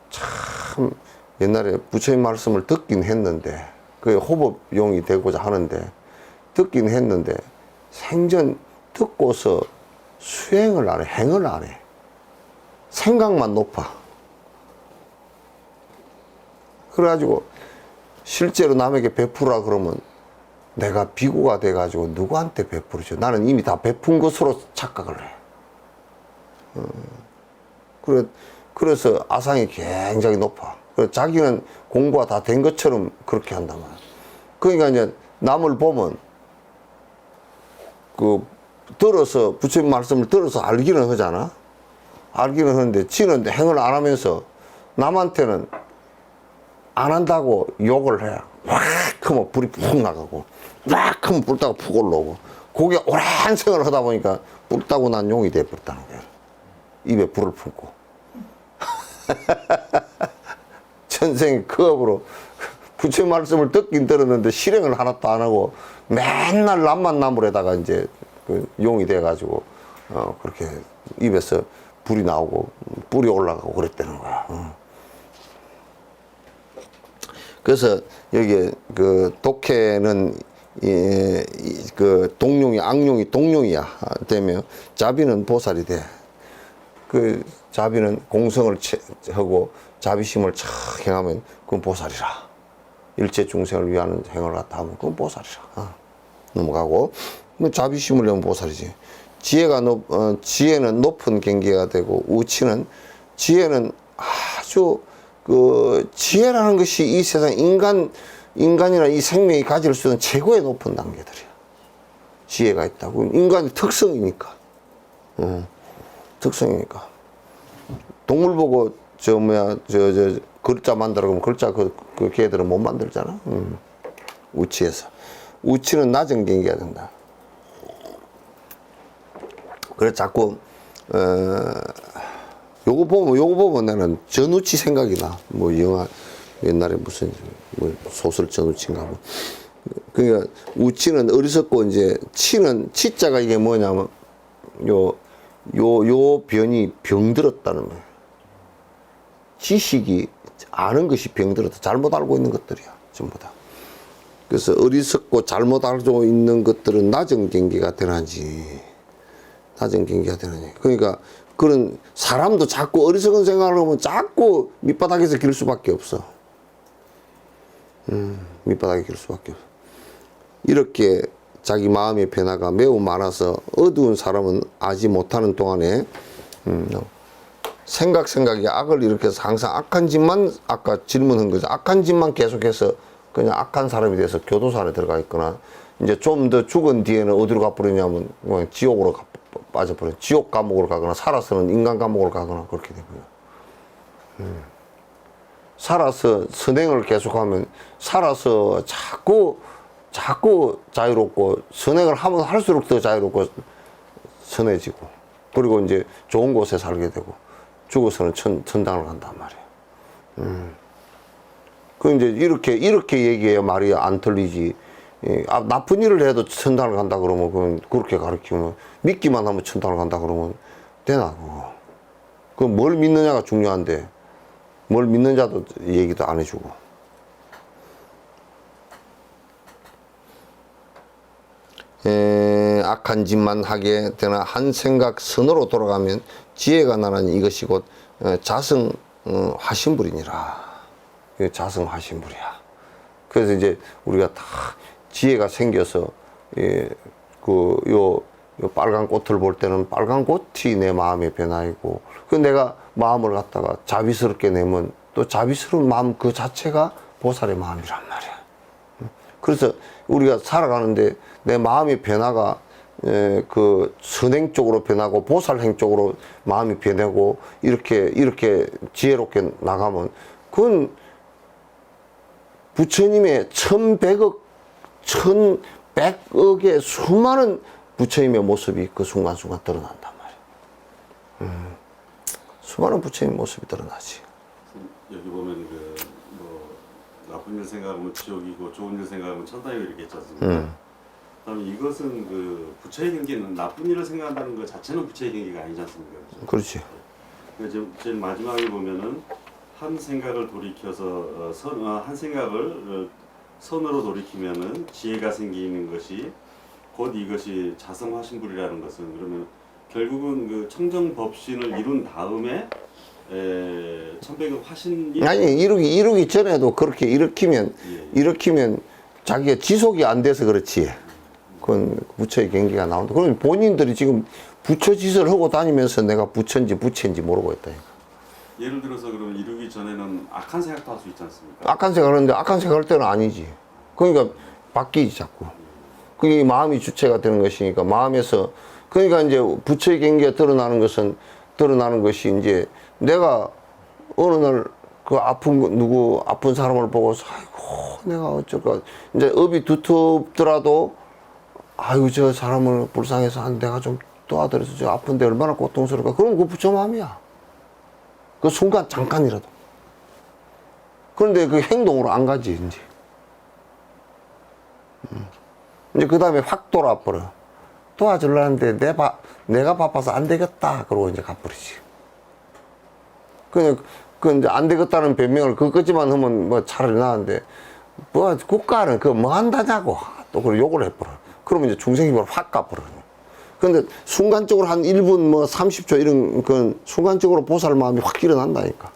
S1: 참 옛날에 부처님 말씀을 듣긴 했는데, 그게 호법용이 되고자 하는데, 듣긴 했는데 생전 듣고서 수행을 안 해, 행을 안 해. 생각만 높아. 그래가지고 실제로 남에게 베푸라 그러면 내가 비구가 돼가지고 누구한테 베푸르죠? 나는 이미 다 베푼 것으로 착각을 해. 그래서 아상이 굉장히 높아. 그래서 자기는 공부가 다 된 것처럼 그렇게 한단 말이야. 그러니까 이제 남을 보면 들어서 부처님 말씀을 들어서 알기는 하잖아. 알기는 하는데 지는 행을 안 하면서 남한테는 안 한다고 욕을 해. 확 하면 불이 푹 나가고, 확 하면 불따가 푹 올라오고, 그게 오랜 생을 하다 보니까 불따고 난 용이 돼버렸다는 거야. 입에 불을 품고. 전생에 그 업으로 부처 말씀을 듣긴 들었는데 실행을 하나도 안 하고 맨날 남만 나물에다가 이제 용이 돼가지고 그렇게 입에서 불이 나오고 불이 올라가고 그랬다는 거야. 그래서 여기 독해는 동룡이 악룡이 동룡이야 되면 자비는 보살이 돼. 자비는 공성을 하고 자비심을 착 행하면 그건 보살이라. 일체 중생을 위하는 행을 갖다 하면 그건 보살이라. 넘어가고, 자비심을 내면 보살이지. 지혜는 높은 경계가 되고, 우치는, 지혜는 아주, 지혜라는 것이 이 세상 인간이나 이 생명이 가질 수 있는 최고의 높은 단계들이야. 지혜가 있다고. 인간의 특성이니까. 특성이니까. 동물 보고, 글자 만들어 그러면 글자 걔들은 못 만들잖아. 우치에서. 우치는 낮은 경계가 된다. 그래서 자꾸, 요거 보면 나는 전우치 생각이 나. 뭐 영화, 옛날에 무슨, 소설 전우치인가 뭐. 그러니까 우치는 어리석고 이제 치자가 이게 뭐냐면 요 변이 병들었다는 거예요. 지식이 아는 것이 병들었다. 잘못 알고 있는 것들이야 전부 다. 그래서 어리석고 잘못 알고 있는 것들은 낮은 경계가 되나지. 낮은 경계가 되나지. 그러니까 그런 사람도 자꾸 어리석은 생각을 하면 자꾸 밑바닥에서 길 수밖에 없어. 밑바닥에 길 수밖에 없어. 이렇게 자기 마음의 변화가 매우 많아서 어두운 사람은 알지 못하는 동안에 생각이 악을 일으켜서 항상 악한 짓만 아까 질문한 거죠. 악한 짓만 계속해서 그냥 악한 사람이 돼서 교도소 안에 들어가 있거나 이제 좀 더 죽은 뒤에는 어디로 가버리냐면 그냥 지옥으로 빠져버려. 지옥 감옥으로 가거나 살아서는 인간 감옥으로 가거나 그렇게 되고요. 살아서 선행을 계속하면 살아서 자꾸 자유롭고 선행을 하면 할수록 더 자유롭고 선해지고 그리고 이제 좋은 곳에 살게 되고 죽어서는 천당을 간단 말이에요. 그 이제 이렇게 얘기해야 말이 안 틀리지. 나쁜 일을 해도 천당을 간다 그러면 그건 그렇게 가르치면 믿기만 하면 천당을 간다 그러면 되나 그거. 그 뭘 믿느냐가 중요한데 뭘 믿느냐도 얘기도 안 해주고. 악한 짓만 하게 되나 한 생각 선으로 돌아가면 지혜가 나나니 이것이 곧 자성 화신불이니라. 자성화신불이야. 그래서 이제 우리가 다 지혜가 생겨서 요 빨간 꽃을 볼 때는 빨간 꽃이 내 마음의 변화이고 그 내가 마음을 갖다가 자비스럽게 내면 또 자비스러운 마음 그 자체가 보살의 마음이란 말이야. 그래서 우리가 살아가는데 내 마음의 변화가 그 선행 쪽으로 변하고 보살행 쪽으로 마음이 변하고 이렇게 지혜롭게 나가면 그건 부처님의 1100억의 수많은 부처님의 모습이 그 순간순간 드러난단 말이야. 수많은 부처님 모습이 드러나지.
S2: 여기 보면 나쁜 일 생각하면 지옥이고 좋은 일 생각하면 천당이고 이렇게 있지 않습니까? 그다음에 이것은 그 부처의 경계는 나쁜 일을 생각한다는 것 자체는 부처의 경계가 아니지 않습니까?
S1: 그렇지.
S2: 그래서 제일 마지막에 보면은 한 생각을 돌이켜서 한 생각을 선으로 돌이키면은 지혜가 생기는 것이 곧 이것이 자성화신불이라는 것은 그러면 결국은 그 청정법신을 이룬 다음에 1100억 화신이
S1: 아니 이루기 전에도 그렇게 일으키면 자기가 지속이 안 돼서 그렇지. 그건 부처의 경계가 나온다. 그러면 본인들이 지금 부처 짓을 하고 다니면서 내가 부처인지 부처인지 모르고 있다니까.
S2: 예를 들어서 그러면 이루기 전에는 악한 생각도 할 수 있지 않습니까?
S1: 악한 생각을 하는데 악한 생각할 때는 아니지. 그러니까 바뀌지 자꾸. 그게 마음이 주체가 되는 것이니까 마음에서 그러니까 이제 부처의 경계가 드러나는 것이 이제 내가 어느 날 그 아픈 사람을 보고서 아이고 내가 어쩔까 이제 업이 두텁더라도 아이고 저 사람을 불쌍해서 내가 좀 도와드려서 저 아픈데 얼마나 고통스러울까. 그럼 그 부처 마음이야. 그 순간 잠깐이라도. 그런데 그 행동으로 안 가지 이제. 이제 그 다음에 확 돌아버려. 도와주려는데 내가 바빠서 안 되겠다. 그러고 이제 가버리지. 그 이제 안 되겠다는 변명을 그것까지만 하면 뭐 차라리 나은데 뭐 국가는 그 뭐 한다냐고 또 그걸 욕을 해버려. 그러면 이제 중생심으로 확 가버려. 근데 순간적으로 한 1분 뭐 30초 이런 그 순간적으로 보살 마음이 확 일어난다니까.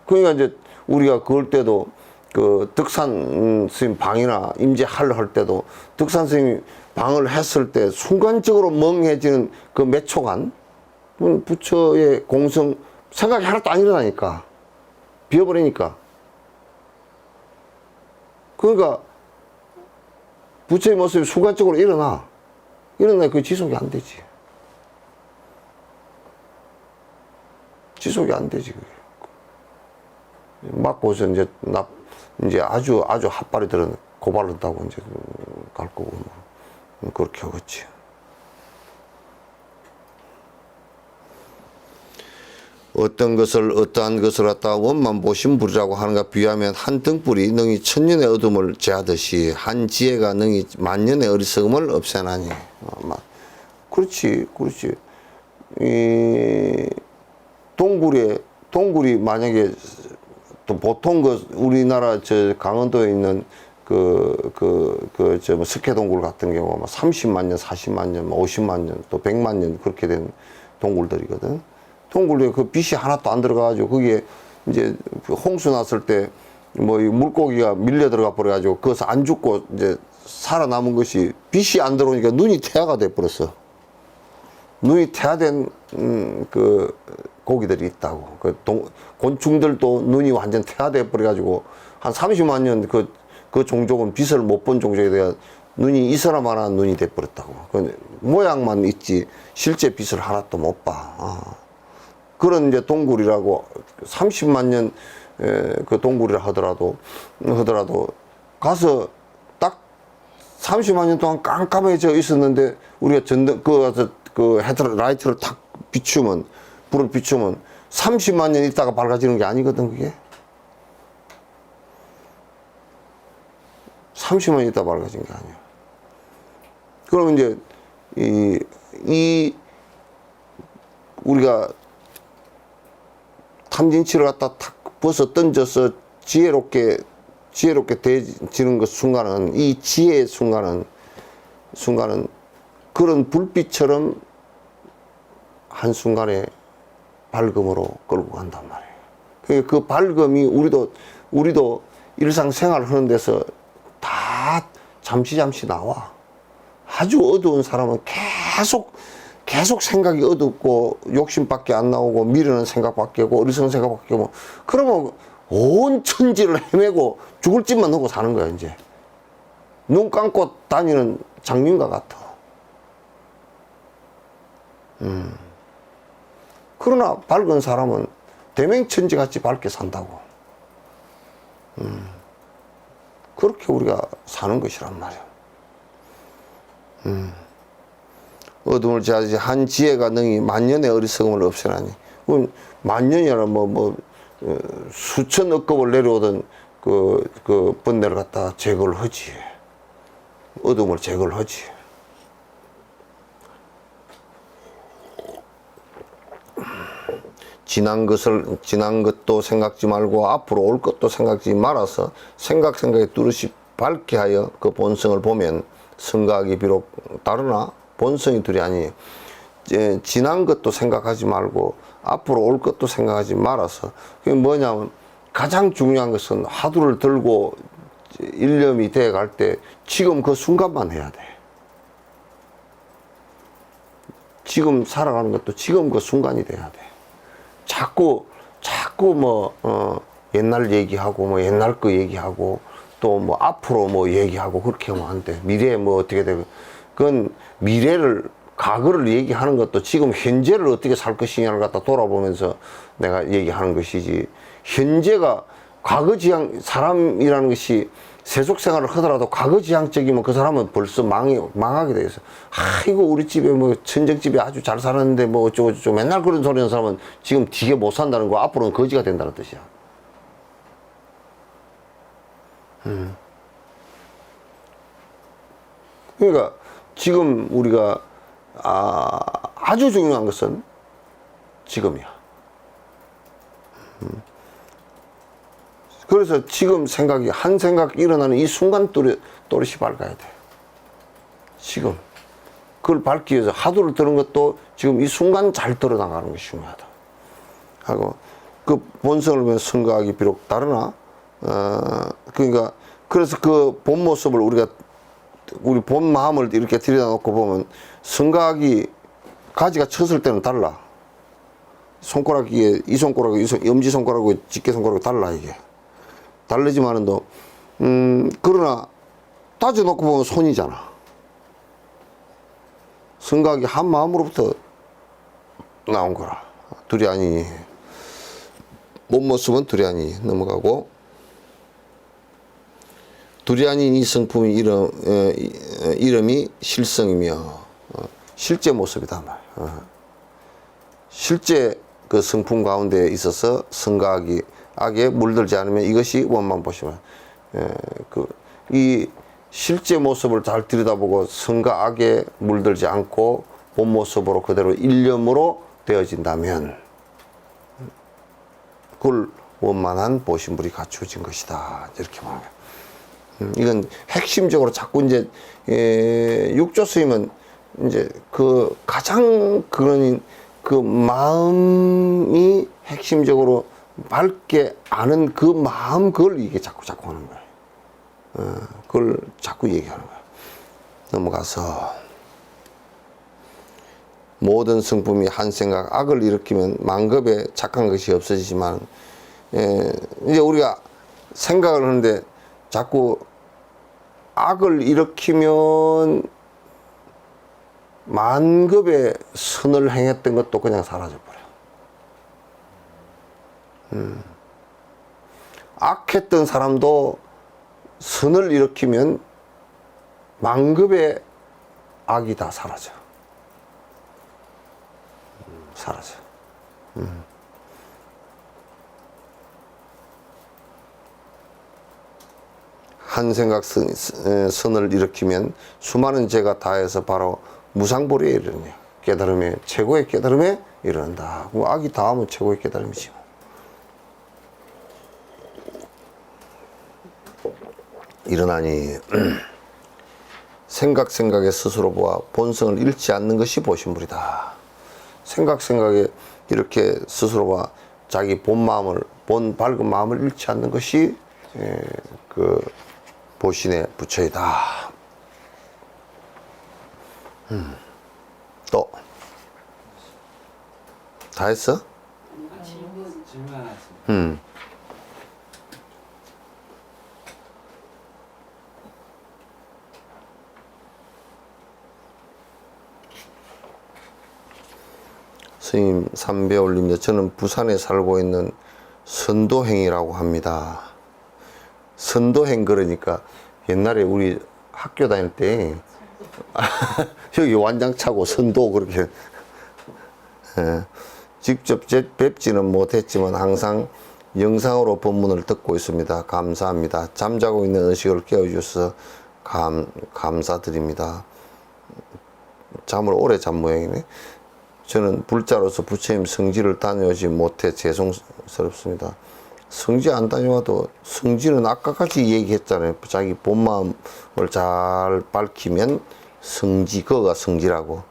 S1: 그러니까 이제 우리가 그럴 때도 그 덕산 스님 방이나 임재하려 할 때도 덕산 스님이 방을 했을 때 순간적으로 멍해지는 그 몇 초간 부처의 공성 생각이 하나도 안 일어나니까 비어버리니까. 그러니까 부처의 모습이 순간적으로 일어나 그 지속이 안 되지. 지속이 안 되지. 맞고서 이제 아주 핫발이 들어 고발한다고 이제 갈 거고 그렇게 하겠지. 어떤 것을 어떠한 것을 갖다 원만 보신 불이라고 하는가 비유하면 한 등불이 능히 천년의 어둠을 제하듯이 한 지혜가 능히 만년의 어리석음을 없애나니. 그렇지. 이 동굴이 만약에 또 보통 우리나라 저 강원도에 있는 뭐 석회동굴 같은 경우 30만 년, 40만 년, 50만 년, 또 100만 년 그렇게 된 동굴들이거든. 동굴에 그 빛이 하나도 안 들어가가지고 거기에 이제 홍수 났을 때 뭐 이 물고기가 밀려 들어가 버려가지고 거기서 안 죽고 이제 살아남은 것이 빛이 안 들어오니까 눈이 태아가 돼 버렸어. 눈이 태아된 그 고기들이 있다고. 곤충들도 눈이 완전 태아돼 버려가지고 한 30만 년 그 종족은 빛을 못 본 종족에 대해 눈이 이 사람만한 눈이 돼 버렸다고. 그 모양만 있지 실제 빛을 하나도 못 봐. 그런 이제 동굴이라고 30만 년 그 동굴이라 하더라도 가서 딱 30만 년 동안 깜깜해져 있었는데 우리가 그 헤드라이트를 탁 비추면 불을 비추면 30만 년 있다가 밝아지는 게 아니거든 그게. 30만 년 있다가 밝아진 게 아니야. 그러면 이제 우리가 탐진치를 갖다 탁 벗어 던져서 지혜롭게 되지는 그 순간은 이 지혜의 순간은 그런 불빛처럼 한순간에 밝음으로 끌고 간단 말이에요. 그러니까 그 밝음이 우리도 일상생활 하는 데서 다 잠시 나와. 아주 어두운 사람은 계속 생각이 어둡고 욕심밖에 안 나오고 미련한 생각밖에 하고 어리석은 생각밖에 하고 그러면 온 천지를 헤매고 죽을 짓만 하고 사는 거야 이제. 눈 감고 다니는 장님과 같아. 그러나 밝은 사람은 대명천지같이 밝게 산다고. 그렇게 우리가 사는 것이란 말이야. 어둠을 제하지 한 지혜가 능히 만년의 어리석음을 없애나니. 그럼 만년이라 수천 억급을 내려오던 그 번뇌를 갖다가 제거를 하지. 어둠을 제거를 하지. 지난 것도 생각지 말고 앞으로 올 것도 생각지 말아서 생각에 뚜렷이 밝게 하여 그 본성을 보면 성각이 비록 다르나 본성이 둘이 아니에요. 지난 것도 생각하지 말고 앞으로 올 것도 생각하지 말아서. 그게 뭐냐면 가장 중요한 것은 화두를 들고 일념이 돼 갈 때 지금 그 순간만 해야 돼. 지금 살아가는 것도 지금 그 순간이 돼야 돼. 자꾸 옛날 얘기하고 옛날 거 얘기하고 또 앞으로 얘기하고 그렇게 하면 안 돼. 미래에 어떻게 되고. 그건 과거를 얘기하는 것도 지금 현재를 어떻게 살 것이냐를 갖다 돌아보면서 내가 얘기하는 것이지. 현재가 과거지향, 사람이라는 것이 세속 생활을 하더라도 과거지향적이면 그 사람은 벌써 망하게 돼 있어. 아이고, 우리 집에 친정집에 아주 잘 살았는데 어쩌고저쩌고 맨날 그런 소리 하는 사람은 지금 되게 못 산다는 거, 앞으로는 거지가 된다는 뜻이야. 그러니까 지금 우리가 아주 중요한 것은 지금이야. 그래서 지금 한 생각 일어나는 이 순간 또렷이 밝아야 돼. 지금. 그걸 밝기 위해서 화두를 들은 것도 지금 이 순간 잘 들어나가는 것이 중요하다. 하고, 그 본성을 보면 성각이 비록 다르나, 그러니까, 그래서 그 본 모습을 우리 본 마음을 이렇게 들여다놓고 보면 성각이 가지가 쳤을 때는 달라. 손가락이 이 손가락하고 엄지손가락하고 집게손가락하고 달라 이게. 다르지만은도 그러나 따져놓고 보면 손이잖아. 성각이 한 마음으로부터 나온 거라. 둘이 아니니. 몸 모습은 둘이 아니니 넘어가고. 둘이 아닌 이 성품의 이름이 실성이며 실제 모습이다 말. 실제 그 성품 가운데 있어서 성가악이 악에 물들지 않으면 이것이 원만 보시면 이 실제 모습을 잘 들여다보고 성과 악에 물들지 않고 본 모습으로 그대로 일념으로 되어진다면 그걸 원만한 보신불이 갖추어진 것이다 이렇게 말합니다. 이건 핵심적으로 자꾸 이제 육조 스님은 이제 그 가장 그런 그 마음이 핵심적으로 밝게 아는 그 마음 그걸 이게 자꾸 하는 거예요. 그걸 자꾸 얘기하는 거예요. 넘어가서 모든 성품이 한 생각 악을 일으키면 만급에 착한 것이 없어지지만 이제 우리가 생각을 하는데 자꾸 악을 일으키면 만급의 선을 행했던 것도 그냥 사라져 버려. 악했던 사람도 선을 일으키면 만급의 악이 다 사라져. 사라져. 한 생각 선을 일으키면 수많은 죄가 다해서 바로 무상보리에 이르느냐. 깨달음에 최고의 깨달음에 이른다. 악이 다하면 최고의 깨달음이지. 일어나니 생각에 스스로 보아 본성을 잃지 않는 것이 보신불이다. 생각에 이렇게 스스로 봐 자기 본 마음을 본 밝은 마음을 잃지 않는 것이 그 보신의 부처이다. 또 다 했어?
S3: 질문 하나 있습니다.
S1: 스님 삼배 올립니다. 저는 부산에 살고 있는 선도행이라고 합니다. 선도행 그러니까 옛날에 우리 학교 다닐 때 여기 완장차고 선도 그렇게 직접 뵙지는 못했지만 항상 영상으로 법문을 듣고 있습니다. 감사합니다. 잠자고 있는 의식을 깨워주셔서 감사드립니다. 잠을 오래 잔 모양이네. 저는 불자로서 부처님 성지를 다녀오지 못해 죄송스럽습니다. 성지 안 다녀와도 성지는 아까까지 얘기했잖아요. 자기 본 마음을 잘 밝히면 성지, 그거가 성지라고.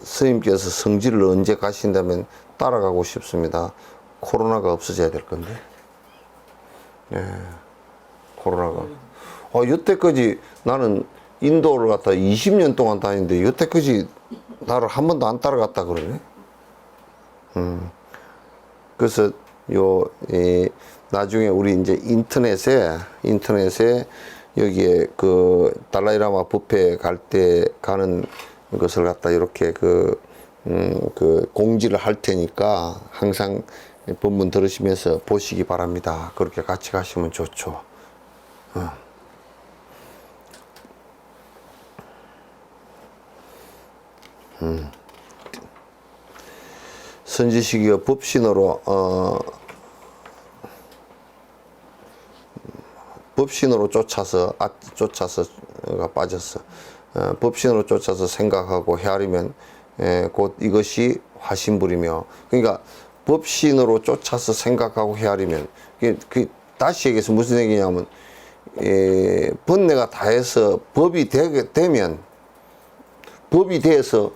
S1: 스님께서 성지를 언제 가신다면 따라가고 싶습니다. 코로나가 없어져야 될 건데. 코로나가. 여태까지 나는 인도를 갔다 20년 동안 다니는데 여태까지 나를 한 번도 안 따라갔다 그러네. 그래서 나중에 우리 이제 인터넷에 여기에 그 달라이라마 뷔페 갈 때 가는 것을 갖다 이렇게 그 공지를 할 테니까 항상 본문 들으시면서 보시기 바랍니다. 그렇게 같이 가시면 좋죠. 선지식이여 법신으로 쫓아서가 빠졌어. 법신으로 쫓아서 생각하고 헤아리면 곧 이것이 화신불이며, 그러니까 법신으로 쫓아서 생각하고 헤아리면 다시 얘기해서 무슨 얘기냐면 번뇌가 다해서 법이 되면 법이 돼서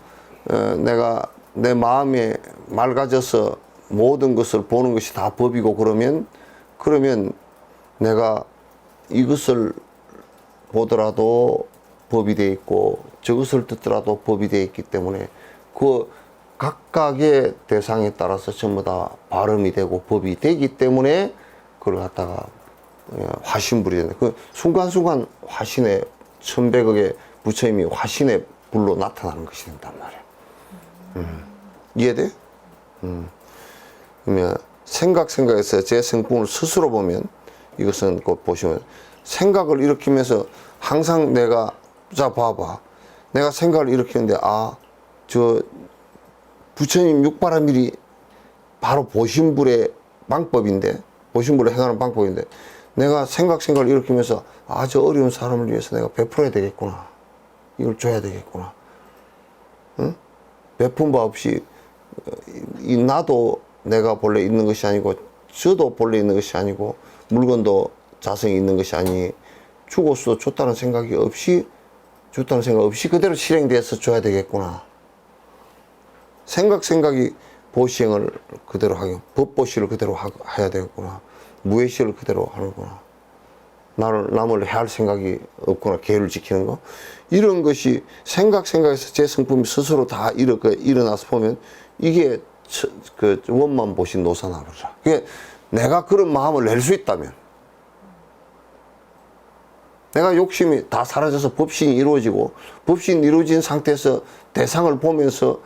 S1: 내가 내 마음에 맑아져서 모든 것을 보는 것이 다 법이고 그러면 내가 이것을 보더라도 법이 돼 있고 저것을 듣더라도 법이 돼 있기 때문에 그 각각의 대상에 따라서 전부 다 발음이 되고 법이 되기 때문에 그걸 갖다가 화신불이 된다. 그 순간순간 화신의 천백억의 부처님이 화신의 불로 나타나는 것이 된단 말이야. 이해돼? 그러면 생각에서 제 성품을 스스로 보면 이것은 곧 보시면 생각을 일으키면서 항상 내가 자 봐봐 내가 생각을 일으키는데 저 부처님 육바라밀이 바로 보신불의 방법인데, 보신불을 행하는 방법인데, 내가 생각을 일으키면서 아, 저 어려운 사람을 위해서 내가 베풀어야 되겠구나. 이걸 줘야 되겠구나. 응? 베푼 바 없이 이 나도 내가 본래 있는 것이 아니고 저도 본래 있는 것이 아니고 물건도 자성이 있는 것이 아니 죽었어도 줬다는 생각이 없이 그대로 실행돼서 줘야 되겠구나. 생각이 보시행을 그대로 하고 법보시를 그대로 해야 되겠구나. 무해시를 그대로 하는구나. 남을 해할 생각이 없구나. 계율을 지키는 거. 이런 것이 생각에서 제 성품이 스스로 다 일어나서 보면 이게 그 원만 보신 노사나버리라. 그게 내가 그런 마음을 낼 수 있다면, 내가 욕심이 다 사라져서 법신이 이루어지고, 법신이 이루어진 상태에서 대상을 보면서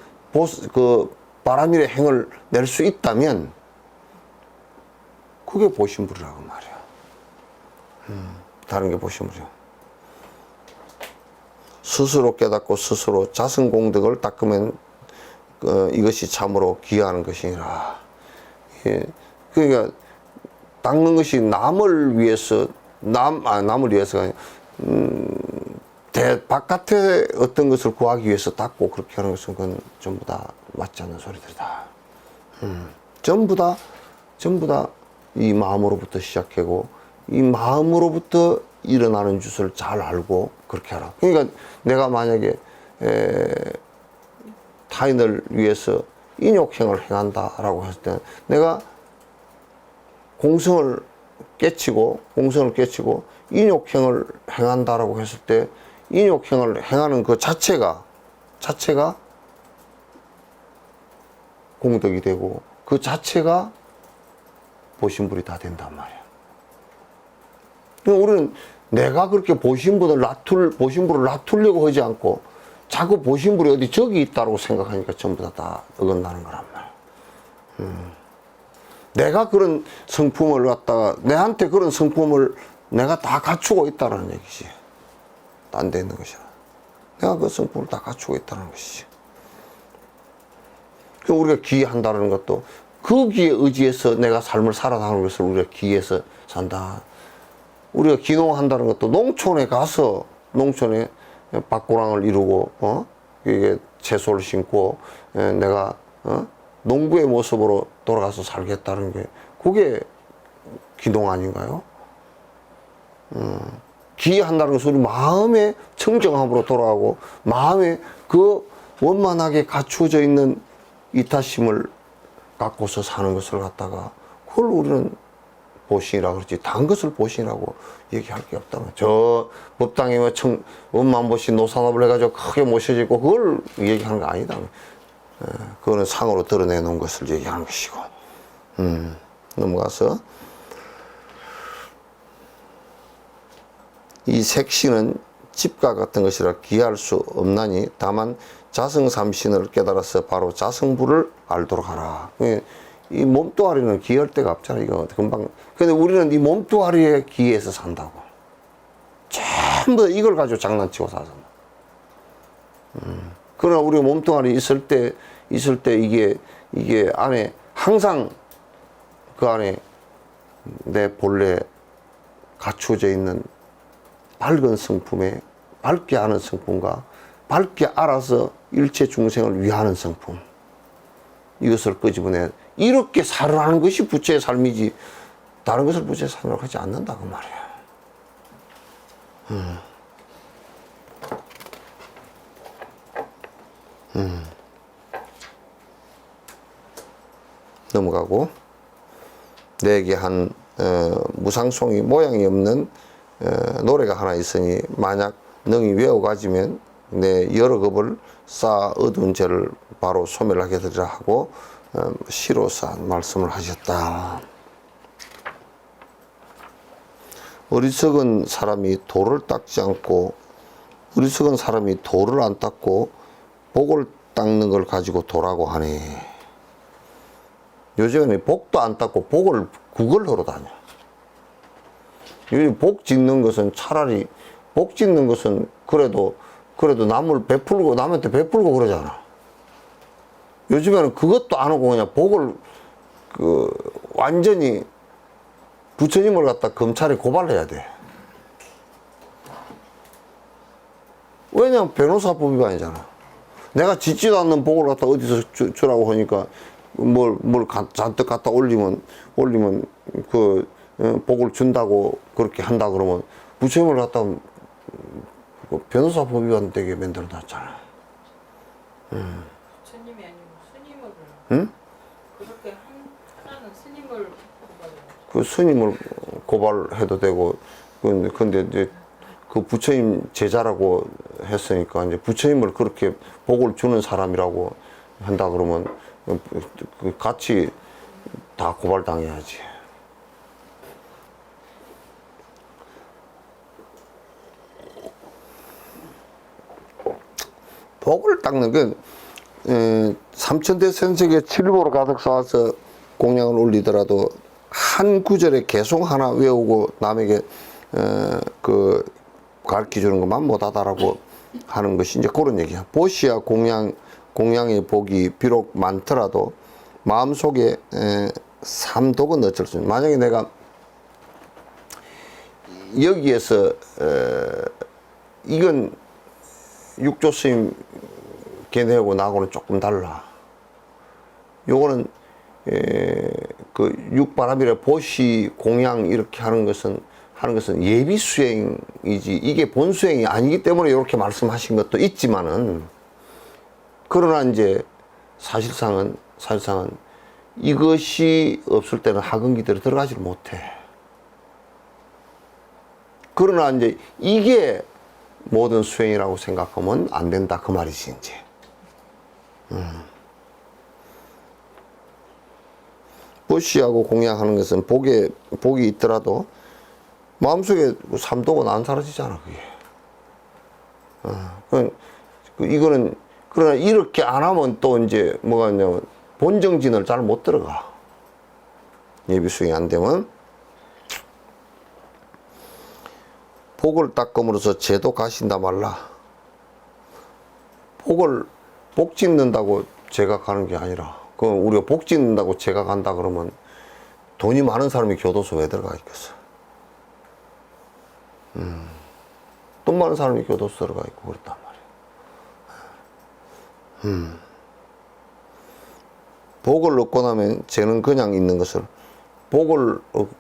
S1: 그 바라밀의 행을 낼 수 있다면, 그게 보신불이라고 말이야. 다른 게 보신불이야. 스스로 깨닫고 스스로 자성공덕을 닦으면 이것이 참으로 귀하는 것이니라. 예. 그러니까 닦는 것이 남을 위해서 남을 위해서가 아니라 바깥에 어떤 것을 구하기 위해서 닦고 그렇게 하는 것은 그건 전부 다 맞지 않는 소리들이다. 전부 다 이 마음으로부터 시작하고 이 마음으로부터 일어나는 jut을 잘 알고 그렇게 하라. 그러니까 내가 만약에 타인을 위해서 인욕행을 행한다라고 했을 때 내가 공성을 깨치고 인욕행을 행한다라고 했을 때 인욕행을 행하는 그 자체가 공덕이 되고 그 자체가 보신불이 다 된단 말이야. 우리는 내가 그렇게 보신불을 놔두려고 하지 않고 자꾸 보신불이 어디 저기 있다고 생각하니까 전부 다 어긋나는 거란 말이야. 내가 그런 성품을 갖다가 내한테 그런 성품을 내가 다 갖추고 있다는 얘기지. 딴 데 있는 것이야. 내가 그 성품을 다 갖추고 있다는 것이지. 우리가 기한다는 것도 그 기에 의지해서 내가 삶을 살아가는 것을 우리가 기에서 산다. 우리가 기농한다는 것도 농촌에 가서 농촌에 밭고랑을 이루고 이게 채소를 심고 내가 농부의 모습으로 돌아가서 살겠다는 게 그게 기농 아닌가요? 기한다는 것은 우리 마음의 청정함으로 돌아가고 마음에 그 원만하게 갖추어져 있는 이타심을 갖고서 사는 것을 갖다가 그걸 우리는 보신이라고 그러지. 단 것을 보신이라고 얘기할 게 없다면 저 법당에 원만 보신 노산업을 해가지고 크게 모셔지고 그걸 얘기하는 거 아니다. 그거는 상으로 드러내놓은 것을 얘기하는 것이고. 넘어가서 이 색신은 집과 같은 것이라 기할 수 없나니 다만 자성삼신을 깨달아서 바로 자성부를 알도록 하라. 이 몸뚱아리는 기할 데가 없잖아. 이거 금방. 근데 우리는 이 몸뚱아리에 기해서 산다고. 전부 이걸 가지고 장난치고 살잖아. 그러나 우리가 몸뚱아리 있을 때 이게 안에 항상 그 안에 내 본래 갖추어져 있는 밝은 성품에 밝게 아는 성품과 밝게 알아서 일체 중생을 위하는 성품. 이것을 끄집어내 이렇게 살아가는 것이 부처의 삶이지 다른 것을 부처의 삶이라고 하지 않는다 그 말이야. 넘어가고 내게 한 무상송이 모양이 없는 노래가 하나 있으니 만약 능히 외워가지면 내 여러 겁을 쌓아 얻은 죄를 바로 소멸하게 되리라 하고 시로서 말씀을 하셨다. 어리석은 사람이 돌을 닦지 않고 어리석은 사람이 돌을 안 닦고 복을 닦는 걸 가지고 도라고 하네. 요즘에는 복도 안 닦고 복을 구걸하러 다녀. 요즘 복 짓는 것은 차라리 복 짓는 것은 그래도 남을 베풀고 남한테 베풀고 그러잖아. 요즘에는 그것도 안 하고 그냥 복을 완전히 부처님을 갖다 검찰에 고발해야 돼. 왜냐면 변호사법 위반이잖아. 내가 짓지도 않는 복을 갖다 어디서 주라고 하니까 잔뜩 갖다 올리면 복을 준다고 그렇게 한다 그러면 부처님을 갖다 변호사법 위반 되게 만들어 놨잖아.
S5: 부처님이 아니고 스님을
S1: 응?
S5: 그렇게 하라는 스님을 고발해요.
S1: 그 스님을 고발해도 되고, 근데 이제 그 부처님 제자라고 했으니까 이제 부처님을 그렇게 복을 주는 사람이라고 한다 그러면 같이 다 고발당해야지. 복을 닦는 게 삼천대 선생의 칠보로 가득 쌓아서 공양을 올리더라도 한 구절에 개송 하나 외우고 남에게 가르쳐 주는 것만 못하다라고 하는 것이 이제 그런 얘기야. 보시야 공양의 복이 비록 많더라도 마음속에 삼독은 어쩔 수 없는. 만약에 내가 여기에서 이건 육조 스님 걔네하고 나하고는 조금 달라. 요거는 그 육바람이라 보시 공양 이렇게 하는 것은 예비 수행이지 이게 본 수행이 아니기 때문에 이렇게 말씀하신 것도 있지만은, 그러나 이제 사실상은 이것이 없을 때는 하근기대로 들어가지를 못해. 그러나 이제 이게 모든 수행이라고 생각하면 안 된다 그 말이지 이제. 보시하고 공양하는 것은 복이 있더라도 마음속에 삼도가 안 사라지잖아 그게. 이거는 그러나 이렇게 안 하면 또 이제 뭐가 있냐면 본정진을 잘 못 들어가. 예비 수행이 안 되면. 복을 닦음으로써 죄도 가신다 말라. 복 짓는다고 죄가 가는 게 아니라, 그럼 우리가 복 짓는다고 죄가 간다 그러면 돈이 많은 사람이 교도소 왜 들어가 있겠어? 돈 많은 사람이 교도소 들어가 있고 그랬단 말이야. 복을 얻고 나면 죄는 그냥 있는 것을,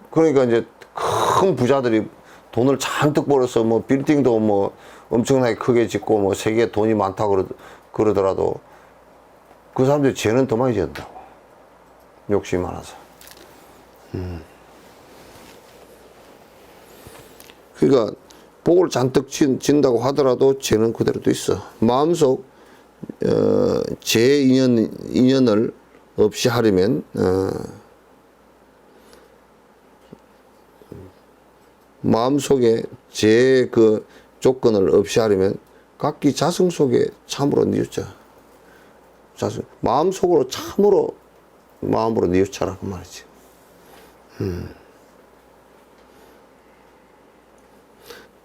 S1: 그러니까 이제 큰 부자들이 돈을 잔뜩 벌어서 뭐 빌딩도 뭐 엄청나게 크게 짓고 뭐 세계에 돈이 많다고 그러더라도 그 사람들이 죄는 더 많이 짓는다고. 욕심이 많아서. 그러니까 복을 잔뜩 진다고 하더라도 죄는 그대로도 있어. 마음속 죄 인연을 없이 하려면 마음속에 죄 조건을 없이 하려면 각기 자성 속에 참으로 뉘우쳐. 마음속으로 참으로 마음으로 뉘우쳐라 그 말이지.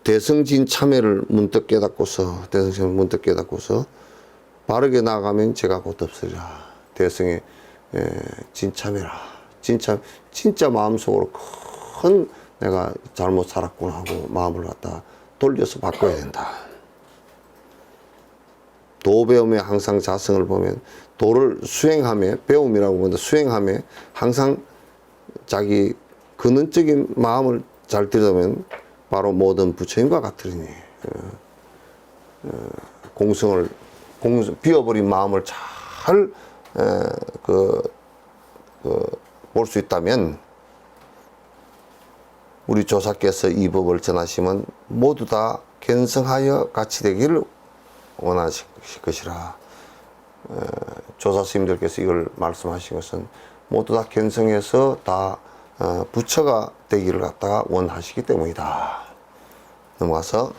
S1: 대성진 참회를 문득 깨닫고서 바르게 나아가면 죄가 곧 없으리라. 대성의 진참회라. 진짜 마음속으로 큰 내가 잘못 살았구나 하고 마음을 갖다 돌려서 바꿔야 된다. 도 배움에 항상 자성을 보면, 도를 수행함에, 배움이라고 보는데 수행함에 항상 자기 근원적인 마음을 잘 들여다보면 바로 모든 부처님과 같으리니, 비워버린 마음을 잘 볼 수 있다면, 우리 조사께서 이 법을 전하시면 모두 다 견성하여 같이 되기를 원하실 것이라. 조사 스님들께서 이걸 말씀하신 것은 모두 다 견성해서 다 부처가 되기를 갖다가 원하시기 때문이다. 넘어가서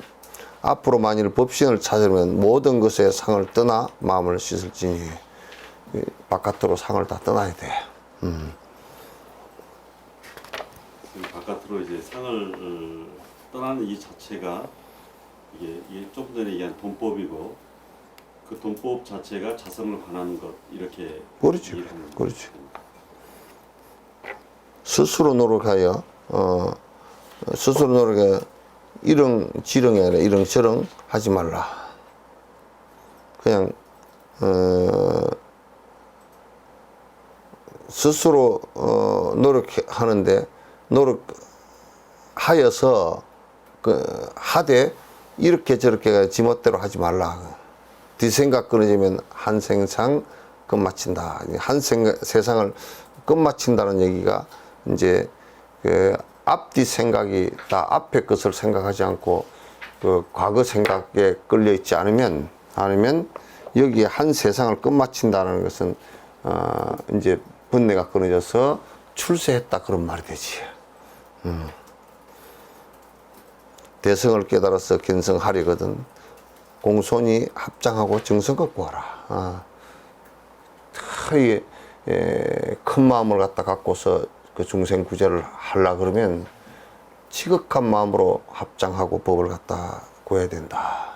S1: 앞으로 만일 법신을 찾으면 모든 것에 상을 떠나 마음을 씻을지니, 바깥으로 상을 다 떠나야 돼.
S2: 바깥으로 이제 상을 떠나는 이 자체가 이게 조금 전에 얘기한 돈법이고, 그 돈법 자체가 자선을 관한 것 이렇게
S1: 그렇죠.
S2: 이해하는
S1: 그렇죠. 스스로 노력하여 스스로 노력해 이렁지렁이 아니라 이렁저렁 하지 말라. 그냥 스스로 노력하는데 노력하여서 하되 이렇게 저렇게 지멋대로 하지 말라. 네 생각 끊어지면 한 생상 끝마친다. 한 세상을 끝마친다는 얘기가 이제 그 앞뒤 생각이 다 앞에 것을 생각하지 않고 그 과거 생각에 끌려 있지 않으면 여기에 한 세상을 끝마친다는 것은 이제 번뇌가 끊어져서 출세했다 그런 말이 되지. 대성을 깨달아서 견성하려거든 공손히 합장하고 정성 갖고 와라. 큰 마음을 갖고서 그 중생 구제를 하려 그러면 지극한 마음으로 합장하고 법을 갖다 구해야 된다.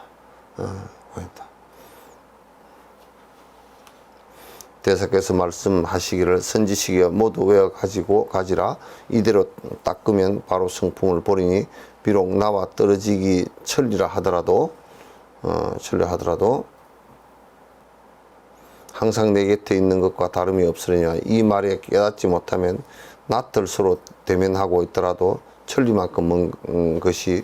S1: 대사께서 말씀하시기를 선지식이여 모두 외워 가지고 가지라. 이대로 닦으면 바로 성품을 보리니 비록 나와 떨어지기 천리라 하더라도 항상 내 곁에 있는 것과 다름이 없으려니와 이 말에 깨닫지 못하면 낯을 서로 대면하고 있더라도 천리만큼 먼 것이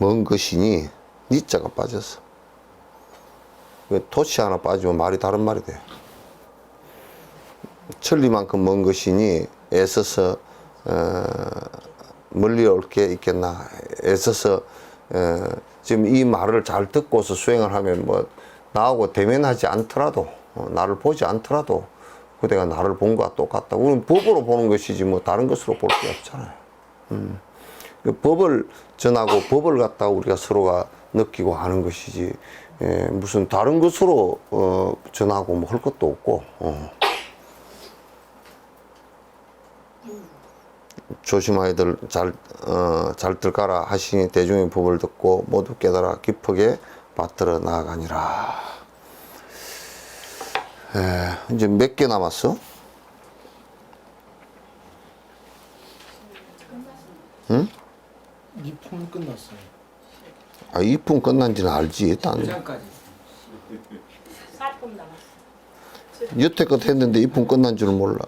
S1: 먼 것이니 니자가 빠졌어. 토치 하나 빠지면 말이 다른 말이 돼. 천리만큼 먼 것이니 애써서 멀리 올 게 있겠나. 애써서 지금 이 말을 잘 듣고서 수행을 하면 뭐 나하고 대면하지 않더라도 나를 보지 않더라도 그대가 나를 본 거와 똑같다. 우리는 법으로 보는 것이지 뭐 다른 것으로 볼 게 없잖아요. 그 법을 전하고 법을 갖다가 우리가 서로가 느끼고 하는 것이지 무슨 다른 것으로 전하고 뭐 할 것도 없고 조심하여들 잘 들까라 하시니 대중의 법을 듣고 모두 깨달아 깊게 받들어 나아가니라. 이제 몇 개 남았어? 응?
S3: 2품 끝났어요.
S1: 아, 2분 끝난지는 알지. 딴
S3: 장까지.
S5: 4품 남았어.
S1: 여태껏 했는데 2분 끝난 줄은 몰라.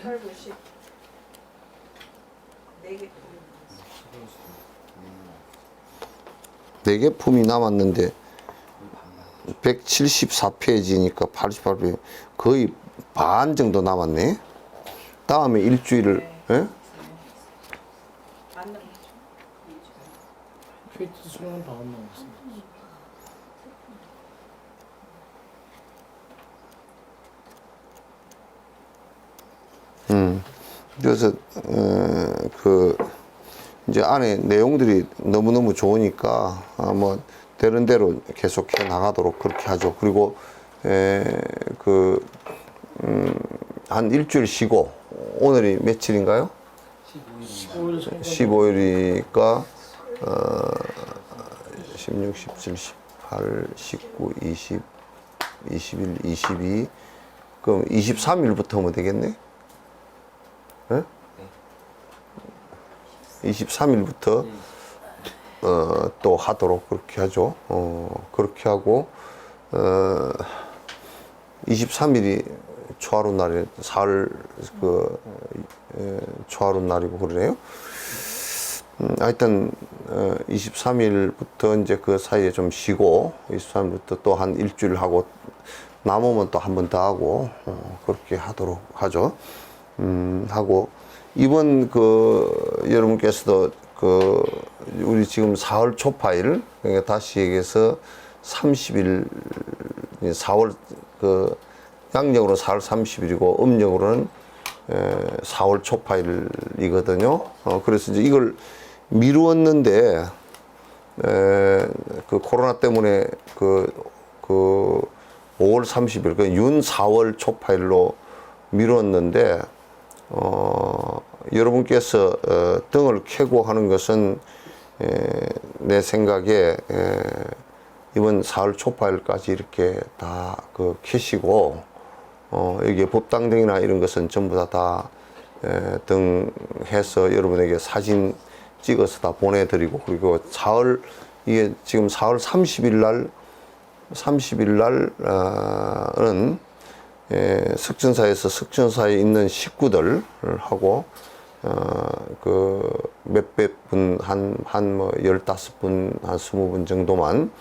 S5: 8, 9, 10. 4개.
S1: 4개 품이 남았는데 174페이지니까 88페이지 거의 반 정도 남았네. 다음에 일주일을 예?
S5: 안 남았죠.
S3: 페이트 수량은 다안 나왔습니다.
S1: 그래서 그 이제 안에 내용들이 너무너무 좋으니까 뭐 되는 대로 계속해 나가도록 그렇게 하죠. 그리고 한 일주일 쉬고 오늘이 며칠인가요? 15일이니까 16, 17, 18, 19, 20, 21, 22 그럼 23일부터 하면 되겠네? 네? 23일부터 또 하도록 그렇게 하죠. 그렇게 하고 23일이 초하루 날이 사흘 초하루 날이고 그러네요. 하여튼 23일부터 이제 그 사이에 좀 쉬고 23일부터 또 한 일주일 하고 남으면 또 한 번 더 하고 그렇게 하도록 하죠. 하고 이번 여러분께서도 우리 지금 4월 초파일 그러니까 다시 얘기해서 30일 4월 양력으로 4월 30일이고 음력으로는 4월 초파일이거든요. 그래서 이제 이걸 미루었는데 코로나 때문에 5월 30일, 그 윤 4월 초파일로 미뤘는데, 여러분께서 등을 켜고 하는 것은 내 생각에 이번 4월 초파일까지 이렇게 다 켜시고, 여기에 법당등이나 이런 것은 전부 다 등해서 여러분에게 사진 찍어서 다 보내드리고, 그리고 이게 지금 4월 30일 날은 석천사에서 석천사에 있는 식구들 하고 그 몇백 분, 한 뭐 15분, 한 20분 정도만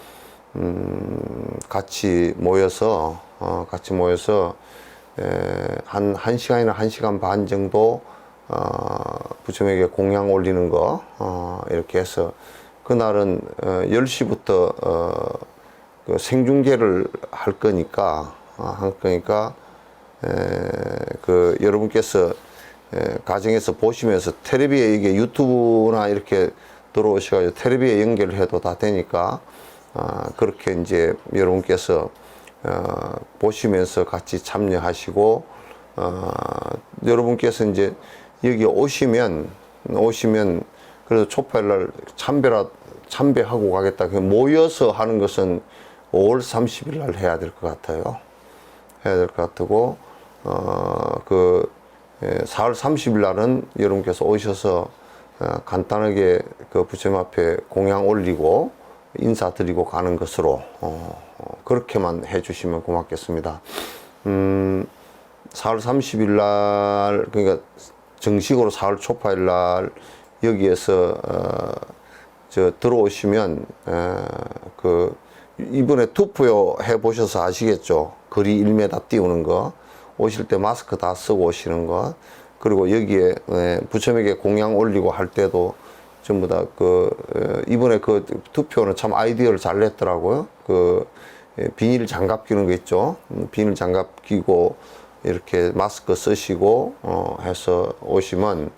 S1: 같이 모여서 한 1시간이나 1시간 반 정도 부처님에게 공양 올리는 거 이렇게 해서, 그날은 10시부터 그 생중계를 할 거니까 그 여러분께서 가정에서 보시면서 텔레비에 이게 유튜브나 이렇게 들어오셔가지고 텔레비에 연결을 해도 다 되니까 그렇게 이제 여러분께서 보시면서 같이 참여하시고, 여러분께서 이제 여기 오시면 그래도 초파일날 참배하고 가겠다. 모여서 하는 것은 5월 30일 날 해야 될 것 같아요. 해야 될 것 같고, 4월 30일 날은 여러분께서 오셔서 간단하게 그 부처님 앞에 공양 올리고 인사드리고 가는 것으로 그렇게만 해주시면 고맙겠습니다. 4월 30일 날, 그러니까 정식으로 4월 초파일 날 여기에서 들어오시면 이번에 투표요 해보셔서 아시겠죠? 거리 1m 띄우는 거, 오실 때 마스크 다 쓰고 오시는 거, 그리고 여기에 부처님에게 공양 올리고 할 때도 전부 다 이번에 그 투표는 참 아이디어를 잘 냈더라고요. 비닐 장갑 끼는 거 있죠? 비닐 장갑 끼고 이렇게 마스크 쓰시고 해서 오시면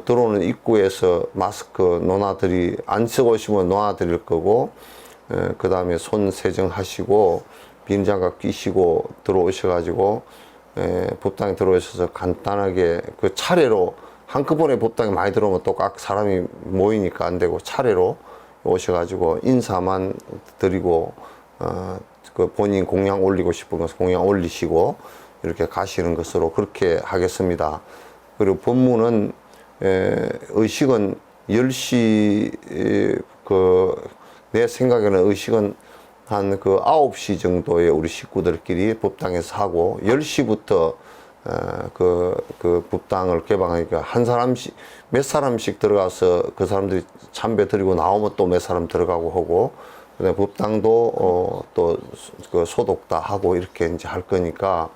S1: 들어오는 입구에서 마스크 안 쓰고 오시면 놓아드릴 거고, 그 다음에 손 세정하시고 비닐장갑 끼시고 들어오셔가지고 법당에 들어오셔서 간단하게 그 차례로, 한꺼번에 법당에 많이 들어오면 또 각 사람이 모이니까 안 되고 차례로 오셔가지고 인사만 드리고 그 본인 공양 올리고 싶은 것을 공양 올리시고 이렇게 가시는 것으로 그렇게 하겠습니다. 그리고 법문은 의식은 10시 내 생각에는 의식은 한 9시 정도에 우리 식구들끼리 법당에서 하고, 10시부터 그 법당을 개방하니까 한 사람씩, 몇 사람씩 들어가서 그 사람들이 참배 드리고 나오면 또 몇 사람 들어가고 하고, 그다음에 법당도 또 그 소독 다 하고 이렇게 이제 할 거니까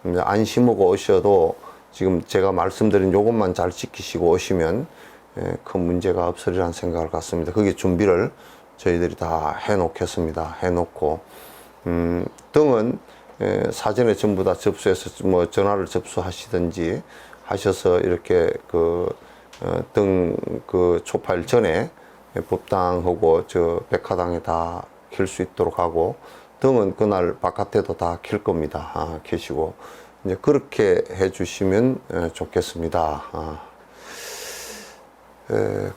S1: 이제 안심하고 오셔도 지금 제가 말씀드린 요것만 잘 지키시고 오시면 큰 문제가 없으리라는 생각을 갖습니다. 거기에 준비를 저희들이 다 해놓겠습니다. 해놓고, 등은 사전에 전부 다 접수해서 뭐 전화를 접수하시든지 하셔서 이렇게 등 초파일 전에 법당하고 백화당에 다 켤 수 있도록 하고, 등은 그날 바깥에도 다 켤 겁니다. 켜시고 이제 그렇게 해주시면 좋겠습니다.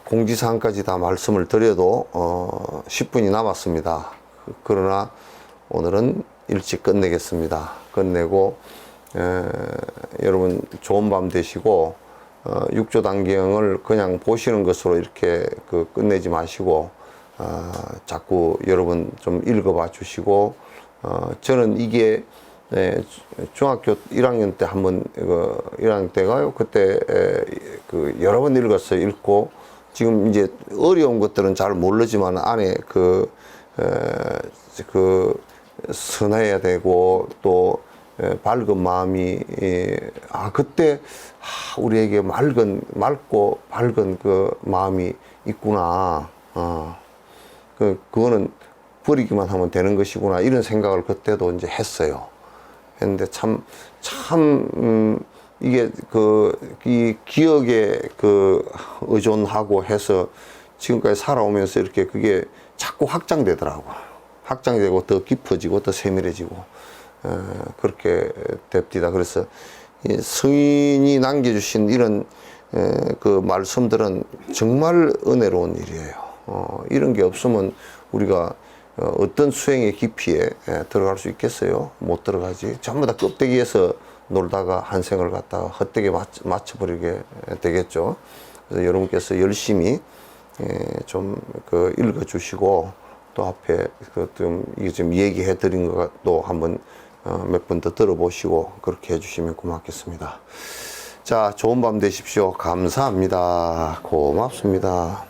S1: 공지사항까지 다 말씀을 드려도 10분이 남았습니다. 그러나 오늘은 일찍 끝내겠습니다. 끝내고 여러분 좋은 밤 되시고, 육조단경을 그냥 보시는 것으로 이렇게 끝내지 마시고 자꾸 여러분 좀 읽어봐 주시고, 저는 이게 중학교 1학년 때 한번 1학년 때가요. 그때 여러 번 읽었어요. 읽고 지금 이제 어려운 것들은 잘 모르지만 안에 선해야 되고 또 밝은 마음이 그때 우리에게 맑고 밝은 그 마음이 있구나. 그거는 버리기만 하면 되는 것이구나. 이런 생각을 그때도 이제 했어요. 했는데 이게 이 기억에 의존하고 해서 지금까지 살아오면서 이렇게 그게 자꾸 확장되더라고요. 확장되고 더 깊어지고 더 세밀해지고. 그렇게 됩니다. 그래서 이 성인이 남겨주신 이런 그 말씀들은 정말 은혜로운 일이에요. 이런 게 없으면 우리가 어떤 수행의 깊이에 들어갈 수 있겠어요? 못 들어가지. 전부 다 껍데기에서 놀다가 한 생을 갖다가 헛되게 맞춰버리게 되겠죠. 그래서 여러분께서 열심히 좀 그 읽어주시고 또 앞에 그 좀 이게 좀 얘기해 드린 것도 한번 몇 번 더 들어보시고 그렇게 해주시면 고맙겠습니다. 자, 좋은 밤 되십시오. 감사합니다. 고맙습니다.